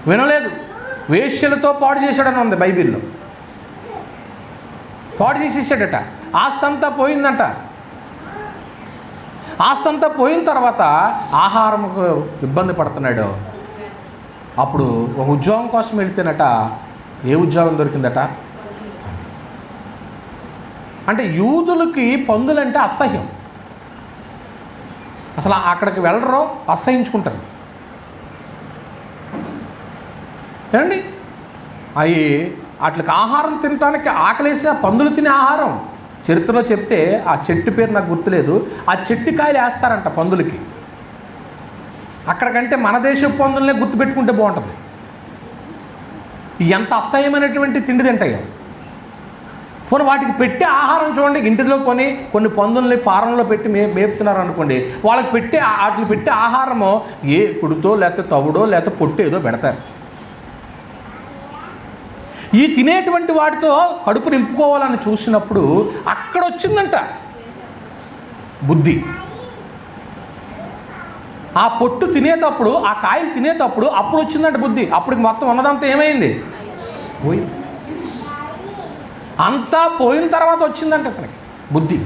వినలేదు. వేశ్యలతో పాడు చేశాడని ఉంది బైబిల్లో. పాడు చేసేసాడట. ఆస్తంతా పోయిందంట. ఆస్తంతా పోయిన తర్వాత ఆహారంకు ఇబ్బంది పడుతున్నాడు. అప్పుడు ఒక ఉద్యోగం కోసం వెళితేనట, ఏ ఉద్యోగం దొరికిందట? అంటే యూదులకి పందులంటే అసహ్యం. అసలు అక్కడికి వెళ్ళరు, అసహించుకుంటారు. ఏమండి, అవి వాటికి ఆహారం తినడానికి ఆకలేసి ఆ పందులు తినే ఆహారం చరిత్రలో చెప్తే, ఆ చెట్టు పేరు నాకు గుర్తులేదు, ఆ చెట్టు కాయలు వేస్తారంట పందులకి. అక్కడికంటే మన దేశపు పందులనే గుర్తుపెట్టుకుంటే బాగుంటుంది. ఎంత అసహ్యమైనటువంటి తిండి తింటాయో. పోనీ వాటికి పెట్టే ఆహారం చూడండి. ఇంటిలో పోనీ కొన్ని పందుల్ని ఫారంలో పెట్టి మేపుతున్నారు అనుకోండి, వాళ్ళకి వాటికి పెట్టే ఆహారము ఏ కుడితో లేకపోతే తవుడో లేకపోతే పొట్టేదో పెడతారు. ఈ తినేటువంటి వాటితో కడుపు నింపుకోవాలని చూసినప్పుడు అక్కడ వచ్చిందంట బుద్ధి. ఆ పొట్టు తినేటప్పుడు, ఆ కాయలు తినేటప్పుడు అప్పుడు వచ్చిందంట బుద్ధి. అప్పటికి మొత్తం ఉన్నదంతా ఏమైంది? పోయింది. అంతా పోయిన తర్వాత వచ్చిందంట అతనికి బుద్ధి.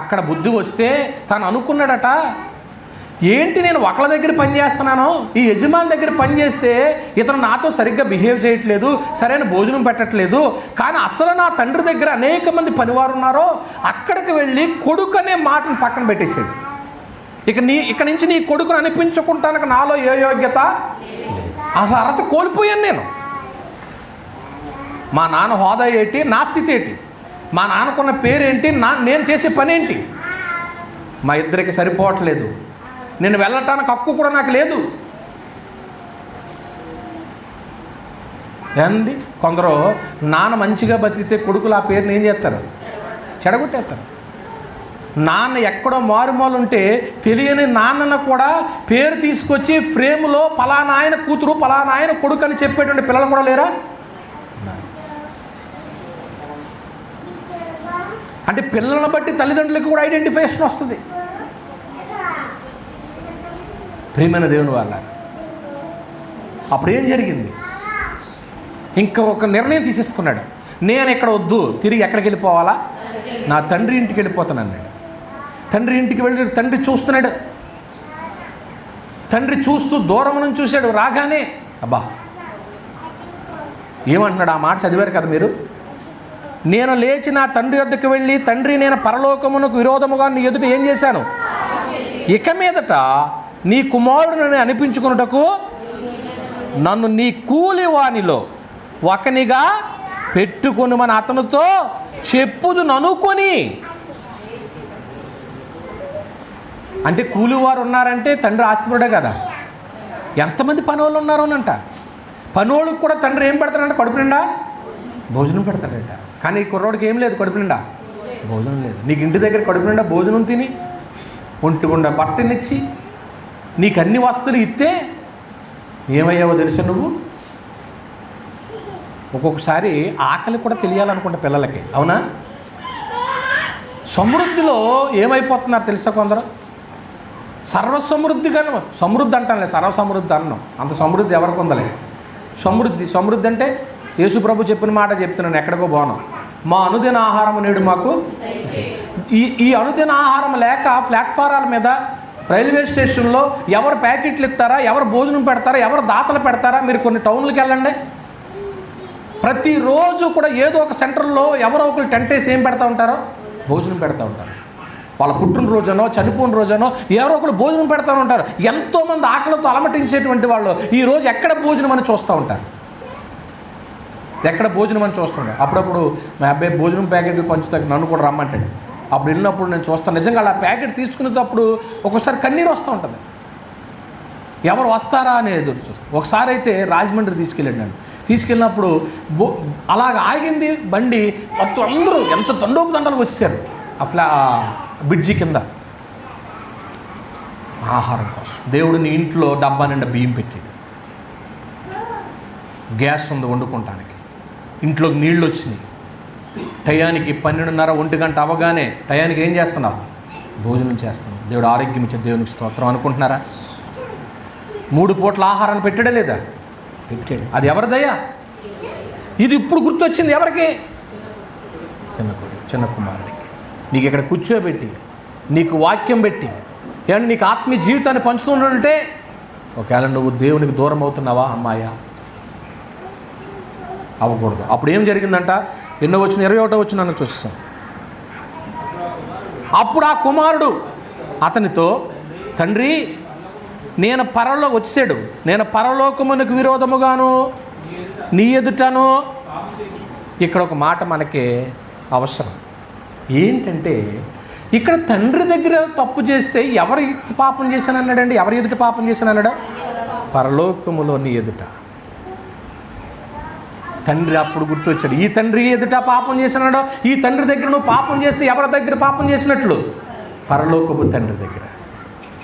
అక్కడ బుద్ధి వస్తే తను అనుకున్నాడట, ఏంటి నేను ఒకళ్ళ దగ్గర పని చేస్తున్నాను, ఈ యజమాని దగ్గర పని చేస్తే ఇతను నాతో సరిగ్గా బిహేవ్ చేయట్లేదు, సరైన భోజనం పెట్టట్లేదు, కానీ అసలు నా తండ్రి దగ్గర అనేక మంది పనివారు ఉన్నారో అక్కడికి వెళ్ళి కొడుకు అనే మాటను పక్కన పెట్టేసాడు. ఇక నుంచి నీ కొడుకును అనిపించుకుంటానికి నాలో ఏ యోగ్యత లేదు. అసలు అర్హత కోల్పోయాను నేను. మా నాన్న హోదా ఏంటి, నా స్థితి ఏంటి, మా నాన్నకున్న పేరేంటి, నేను చేసే పని ఏంటి, మా ఇద్దరికి సరిపోవట్లేదు, నేను వెళ్ళటానికి హక్కు కూడా నాకు లేదు. ఏంది కొందరు నాన్న మంచిగా బతికితే కొడుకులు ఆ పేరుని ఏం చేస్తారు? చెడగొట్టేస్తారు. నాన్న ఎక్కడో మారుమూలు ఉంటే తెలియని నాన్నను కూడా పేరు తీసుకొచ్చి ఫ్రేములో పలానా ఆయన కూతురు, పలానా ఆయన కొడుకు అని చెప్పేటువంటి పిల్లలు కూడా లేరా? అంటే పిల్లలను బట్టి తల్లిదండ్రులకు కూడా ఐడెంటిఫికేషన్ వస్తుంది. ప్రియమైన దేవుని వాళ్ళ, అప్పుడు ఏం జరిగింది? ఇంకా ఒక నిర్ణయం తీసేసుకున్నాడు. నేను ఎక్కడ వద్దు, తిరిగి ఎక్కడికి వెళ్ళిపోవాలా? నా తండ్రి ఇంటికి వెళ్ళిపోతాను అన్నాడు. తండ్రి ఇంటికి వెళ్ళి తండ్రి చూస్తున్నాడు. తండ్రి చూస్తూ దూరం నుంచి చూశాడు. రాగానే అబ్బా ఏమంటున్నాడు? ఆ మాట చదివారు కదా మీరు. నేను లేచి నా తండ్రి వద్దకు వెళ్ళి, తండ్రి నేను పరలోకమునకు విరోధముగా నీ ఎదుట ఏం చేశాను? ఇక మీదట నీ కుమారుడిని అనిపించుకున్నటకు నన్ను నీ కూలి వానిలో ఒకనిగా పెట్టుకొని మన అతనితో చెప్పుదును అనుకొని. అంటే కూలివారు ఉన్నారంటే తండ్రి ఆస్తిపడే కదా. ఎంతమంది పనోళ్ళు ఉన్నారోనంట. పనోళ్ళకి కూడా తండ్రి ఏం పెడతాడంట? కడుపు నిండా భోజనం పెడతాడట. కానీ ఈ కుర్రోడికి ఏం లేదు, కడుపు నిండా భోజనం లేదు. నీకు ఇంటి దగ్గర కడుపు నిండా భోజనం తిని ఒంటిగుండా బట్టనిచ్చి నీకు అన్ని వస్తువులు ఇస్తే ఏమయ్యావో తెలుసా నువ్వు? ఒక్కొక్కసారి ఆకలి కూడా తెలియాలనుకుంటా పిల్లలకి, అవునా? సమృద్ధిలో ఏమైపోతున్నారు తెలుసా కొందరు? సర్వసమృద్ధిగా, సమృద్ధి అంటానులే, సర్వసమృద్ధి అన్నాం. అంత సమృద్ధి ఎవరికి ఉందలే. సమృద్ధి అంటే యేసుప్రభు చెప్పిన మాట చెప్తున్నాను, ఎక్కడికో పోను. మా అనుదిన ఆహారం నేడు మాకు. ఈ అనుదిన ఆహారం లేక ప్లాట్ఫారాల మీద, రైల్వే స్టేషన్లో ఎవరు ప్యాకెట్లు ఇస్తారా, ఎవరు భోజనం పెడతారా, ఎవరు దాతలు పెడతారా? మీరు కొన్ని టౌన్లకు వెళ్ళండి, ప్రతిరోజు కూడా ఏదో ఒక సెంటర్లో ఎవరో ఒకరు టెంట్ వేసి ఏం పెడతా ఉంటారో భోజనం పెడతా ఉంటారు. వాళ్ళ పుట్టినరోజనో చనిపోయిన రోజనో ఎవరో ఒకరు భోజనం పెడతా ఉంటారు. ఎంతోమంది ఆకలితో అలమటించేటువంటి వాళ్ళు ఈరోజు ఎక్కడ భోజనం అని చూస్తూ ఉంటారు, ఎక్కడ భోజనం అని చూస్తుంటారు. అప్పుడప్పుడు మా అబ్బాయి భోజనం ప్యాకెట్లు పంచుతాకి నన్ను కూడా రమ్మంటాడు. అప్పుడు వెళ్ళినప్పుడు నేను చూస్తాను, నిజంగా అలా ప్యాకెట్ తీసుకునేటప్పుడు ఒక్కొక్కసారి కన్నీరు వస్తూ ఉంటుంది. ఎవరు వస్తారా అనేది చూస్తాను. ఒకసారి అయితే రాజమండ్రి తీసుకెళ్ళాడు. తీసుకెళ్ళినప్పుడు అలాగ ఆగింది బండి, మొత్తం అందరూ ఎంత దండోపు వచ్చేసారు ఆ బ్రిడ్జి కింద ఆహారం కోసం. దేవుడిని ఇంట్లో డబ్బా నిండా బియ్యం పెట్టాడు, గ్యాస్ ఉంది వండుకుంటానికి, ఇంట్లోకి నీళ్ళు వచ్చినాయి. టయానికి 12:30 1 గంట అవగానే టయానికి ఏం చేస్తున్నావు? భోజనం చేస్తున్నావు. దేవుడు ఆరోగ్యం ఇచ్చే దేవునికి స్తోత్రం అనుకుంటున్నారా? 3 పూట్ల ఆహారాన్ని పెట్టాడా లేదా? పెట్టాడు. అది ఎవరిదయ్యా? ఇది ఇప్పుడు గుర్తొచ్చింది ఎవరికి? చిన్న కుమారుడికి. నీకు ఇక్కడ కూర్చోబెట్టి, నీకు వాక్యం పెట్టి, ఏమన్నా నీకు ఆత్మీయ జీవితాన్ని పంచుతుంటే ఒకవేళ నువ్వు దేవునికి దూరం అవుతున్నావా అమ్మాయా? అవ్వకూడదు. అప్పుడు ఏం జరిగిందంట? ఎన్నో వచ్చిన 21వ వచనాన్ని చూస్తాం. అప్పుడు ఆ కుమారుడు అతనితో, తండ్రి నేను వచ్చాడు, నేను పరలోకమునకు విరోధముగాను నీ ఎదుటను. ఇక్కడ ఒక మాట మనకి అవసరం ఏంటంటే, ఇక్కడ తండ్రి దగ్గర తప్పు చేస్తే ఎవరు పాపం చేశాను అన్నాడండి? ఎవరి ఎదుట పాపం చేశాను అన్నాడు? పరలోకములో నీ ఎదుట. తండ్రి అప్పుడు గుర్తొచ్చాడు, ఈ తండ్రి ఎదుట పాపం చేసినాడో, ఈ తండ్రి దగ్గర నువ్వు పాపం చేస్తే ఎవరి దగ్గర పాపం చేసినట్లు? పరలోకపు తండ్రి దగ్గర,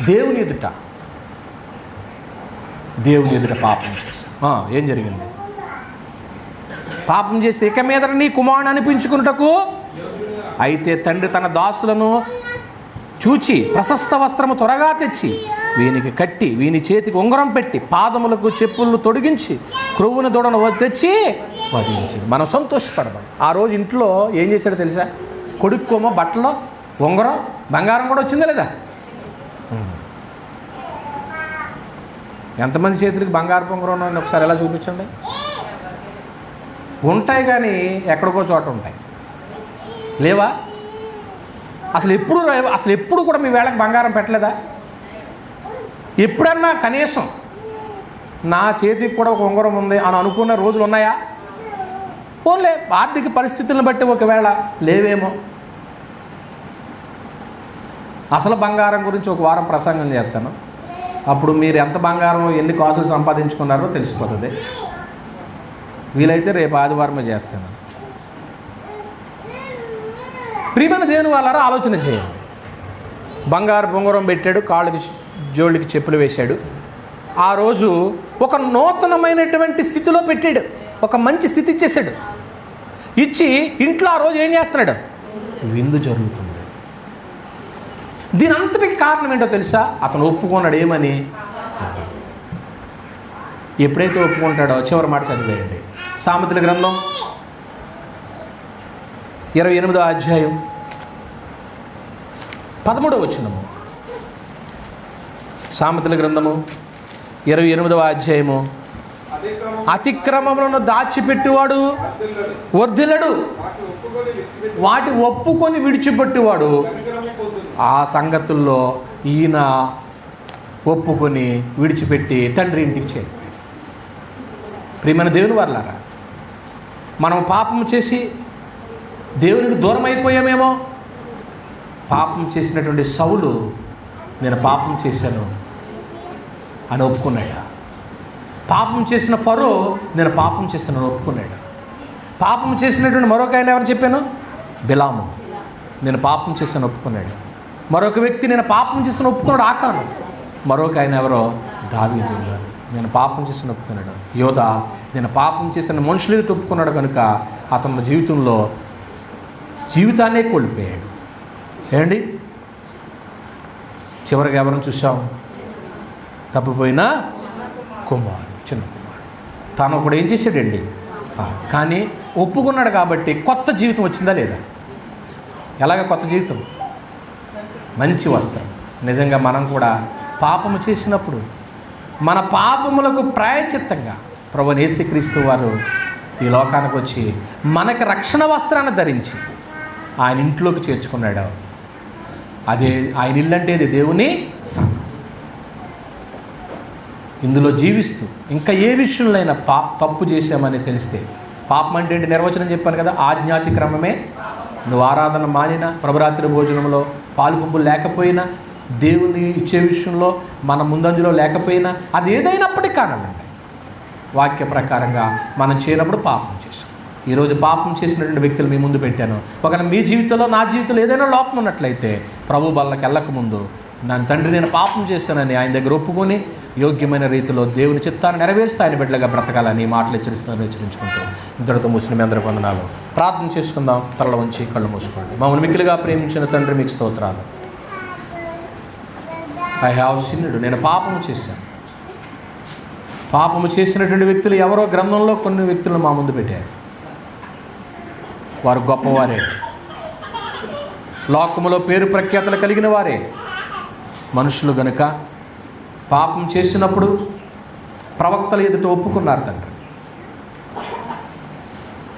దేవుని ఎదుట. దేవుని ఎదుట పాపం చేసి ఏం జరిగింది? పాపం చేస్తే ఇక మీద నీ కుమారుని అనిపించుకున్నటకు. అయితే తండ్రి తన దాసులను చూచి ప్రశస్త వస్త్రము త్వరగా తెచ్చి వీనికి కట్టి, వీని చేతికి ఉంగరం పెట్టి, పాదములకు చెప్పులను తొడిగించి, క్రొవ్వున దూడను తెచ్చి వధించి మనం సంతోషపడదాం. ఆ రోజు ఇంట్లో ఏం చేశాడో తెలుసా? కొడుక్కోమో బట్టలో ఉంగరం, బంగారం కూడా వచ్చిందా లేదా? ఎంతమంది చేతులకి బంగారు ఉంగరం ఉన్నాయని ఒకసారి ఎలా చూపించండి. ఉంటాయి కానీ ఎక్కడికో చోట ఉంటాయి, లేవా? అసలు ఎప్పుడు కూడా మీ వేళకి బంగారం పెట్టలేదా? ఎప్పుడన్నా కనీసం నా చేతికి కూడా ఒక ఉంగరం ఉంది అని అనుకున్న రోజులు ఉన్నాయా? పోన్లే, ఆర్థిక పరిస్థితులను బట్టి ఒకవేళ లేవేమో. అసలు బంగారం గురించి ఒక వారం ప్రసంగం చేస్తాను. అప్పుడు మీరు ఎంత బంగారం, ఎన్ని కాసులు సంపాదించుకున్నారో తెలిసిపోతుంది. వీలైతే రేపు ఆదివారమే చేస్తాను. ప్రియమైన దేవుని వాళ్ళారా, ఆలోచన చేయండి. బంగారు బొంగరం పెట్టాడు, కాళ్ళకి జోళ్ళకి చెప్పులు వేశాడు. ఆ రోజు ఒక నూతనమైనటువంటి స్థితిలో పెట్టాడు, ఒక మంచి స్థితి ఇచ్చేసాడు. ఇచ్చి ఇంట్లో ఆ రోజు ఏం చేస్తున్నాడు? విందు జరుగుతుంది. దీని అంతటికి కారణం ఏంటో తెలుసా? అతను ఒప్పుకున్నాడు. ఏమని? ఎప్పుడైతే ఒప్పుకుంటాడో చివరి మాట చదివేయండి. సామెతల గ్రంథం 28వ అధ్యాయం 13వ వచనము. సామెతల గ్రంథము 28వ అధ్యాయము. అతిక్రమములను దాచిపెట్టువాడు వర్ధిల్లడు, వాటి ఒప్పుకొని విడిచిపెట్టువాడు. ఆ సంగతుల్లో ఈయన ఒప్పుకొని విడిచిపెట్టి తండ్రి ఇంటికి చేరు. ప్రియమైన దేవుని వాళ్ళారా, మనం పాపం చేసి దేవునికి దూరం అయిపోయామేమో. పాపం చేసినటువంటి సౌలు నేను పాపం చేశాను అని ఒప్పుకున్నాడు. పాపం చేసిన ఫరో నేను పాపం చేశాను అని ఒప్పుకున్నాడు. పాపం చేసినటువంటి మరొక ఆయన ఎవరు చెప్పాను? బిలాము. నేను పాపం చేశాను ఒప్పుకున్నాడు. మరొక వ్యక్తి నేను పాపం చేశాను ఒప్పుకున్నాడు, ఆకాను. మరొక ఆయన ఎవరో? దావీదు. నేను పాపం చేశాను ఒప్పుకున్నాడు. యోధా నేను పాపం చేసిన మనుషులు ఎదుట ఒప్పుకున్నాడు కనుక అతని జీవితంలో జీవితాన్నే కోల్పోయాడు. ఏమండి, చివరికి ఎవరిని చూసాం? తప్పిపోయిన కుమారుడు, చిన్న కుమారుడు. తాను ఒకడు ఏం చేశాడండి? కానీ ఒప్పుకున్నాడు కాబట్టి కొత్త జీవితం వచ్చిందా లేదా? ఎలాగ కొత్త జీవితం? మంచి వస్త్రం. నిజంగా మనం కూడా పాపము చేసినప్పుడు మన పాపములకు ప్రాయశ్చిత్తంగా ప్రభువైన యేసుక్రీస్తు వారు ఈ లోకానికి వచ్చి మనకి రక్షణ వస్త్రాన్ని ధరించి ఆయన ఇంట్లోకి చేర్చుకున్నాడు. అదే ఆయన ఇల్లు అంటే అది దేవుని సంఘం. ఇందులో జీవిస్తూ ఇంకా ఏ విషయంలో తప్పు చేశామని తెలిస్తే, పాపం అంటే ఏంటి నిర్వచనం చెప్పాను కదా, ఆజ్ఞాతిక్రమమే. నువ్వు ఆరాధన మానినా, ప్రభురాత్రి భోజనంలో పాలు పంపులు లేకపోయినా, దేవుని ఇచ్చే విషయంలో మన ముందంజలో లేకపోయినా, అది ఏదైనప్పటికీ కానండి, వాక్య ప్రకారంగా మనం చేయనప్పుడు పాపం చేశాం. ఈరోజు పాపం చేసినటువంటి వ్యక్తులు మీ ముందు పెట్టాను. ఒకవేళ మీ జీవితంలో, నా జీవితంలో ఏదైనా లోపం ఉన్నట్లయితే ప్రభు బల్లకి వెళ్ళకముందు నా తండ్రి నేను పాపం చేశానని ఆయన దగ్గర ఒప్పుకొని యోగ్యమైన రీతిలో దేవుని చిత్తాన్ని నెరవేరుస్తూ ఆయన బిడ్డలుగా బ్రతకాలని మాటలు హెచ్చరించుకుంటూ ఇంతటితో మూసిన మీ అందరి వందనాలు. ప్రార్థన చేసుకుందాం. తరల ఉంచి కళ్ళు మూసుకోండి. మమ్మల్ని మిక్కిలిగా ప్రేమించిన తండ్రి మీకు స్తోత్రాలు. ఐ హ్యావ్ సిన్నుడు, నేను పాపము చేశాను. పాపము చేసినటువంటి వ్యక్తులు ఎవరో గ్రంథంలో కొన్ని వ్యక్తులను మా ముందు పెట్టారు. వారు గొప్పవారే, లోకములో పేరు ప్రఖ్యాతలు కలిగిన వారే. మనుషులు గనుక పాపం చేసినప్పుడు ప్రవక్తల ఎదుట ఒప్పుకున్నారు తండ్రి.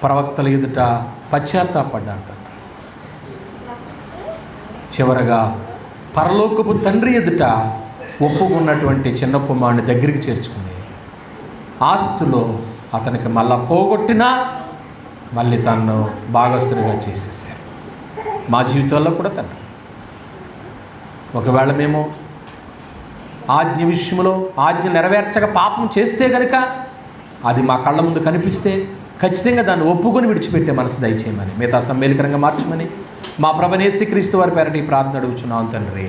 ప్రవక్తల ఎదుట పశ్చాత్తాపడ్డారు తండ్రి. చివరగా పరలోకపు తండ్రి ఎదుట ఒప్పుకున్నటువంటి చిన్న కుమారుని దగ్గరికి చేర్చుకుని ఆస్తులో అతనికి మళ్ళా పోగొట్టినా మళ్ళీ తనను భాగస్తుడిగా చేసేసారు. మా జీవితాల్లో కూడా తండ్రి ఒకవేళ మేము ఆజ్ఞ విషయంలో ఆజ్ఞ నెరవేర్చక పాపం చేస్తే కనుక అది మా కళ్ళ ముందు కనిపిస్తే ఖచ్చితంగా దాన్ని ఒప్పుకొని విడిచిపెట్టే మనసు దయచేయమని, మిగతా సమ్మేళకరంగా మార్చమని మా ప్రభువైన యేసుక్రీస్తు వారి పేరట ఈ ప్రార్థన అడుగుచున్నాం తండ్రి.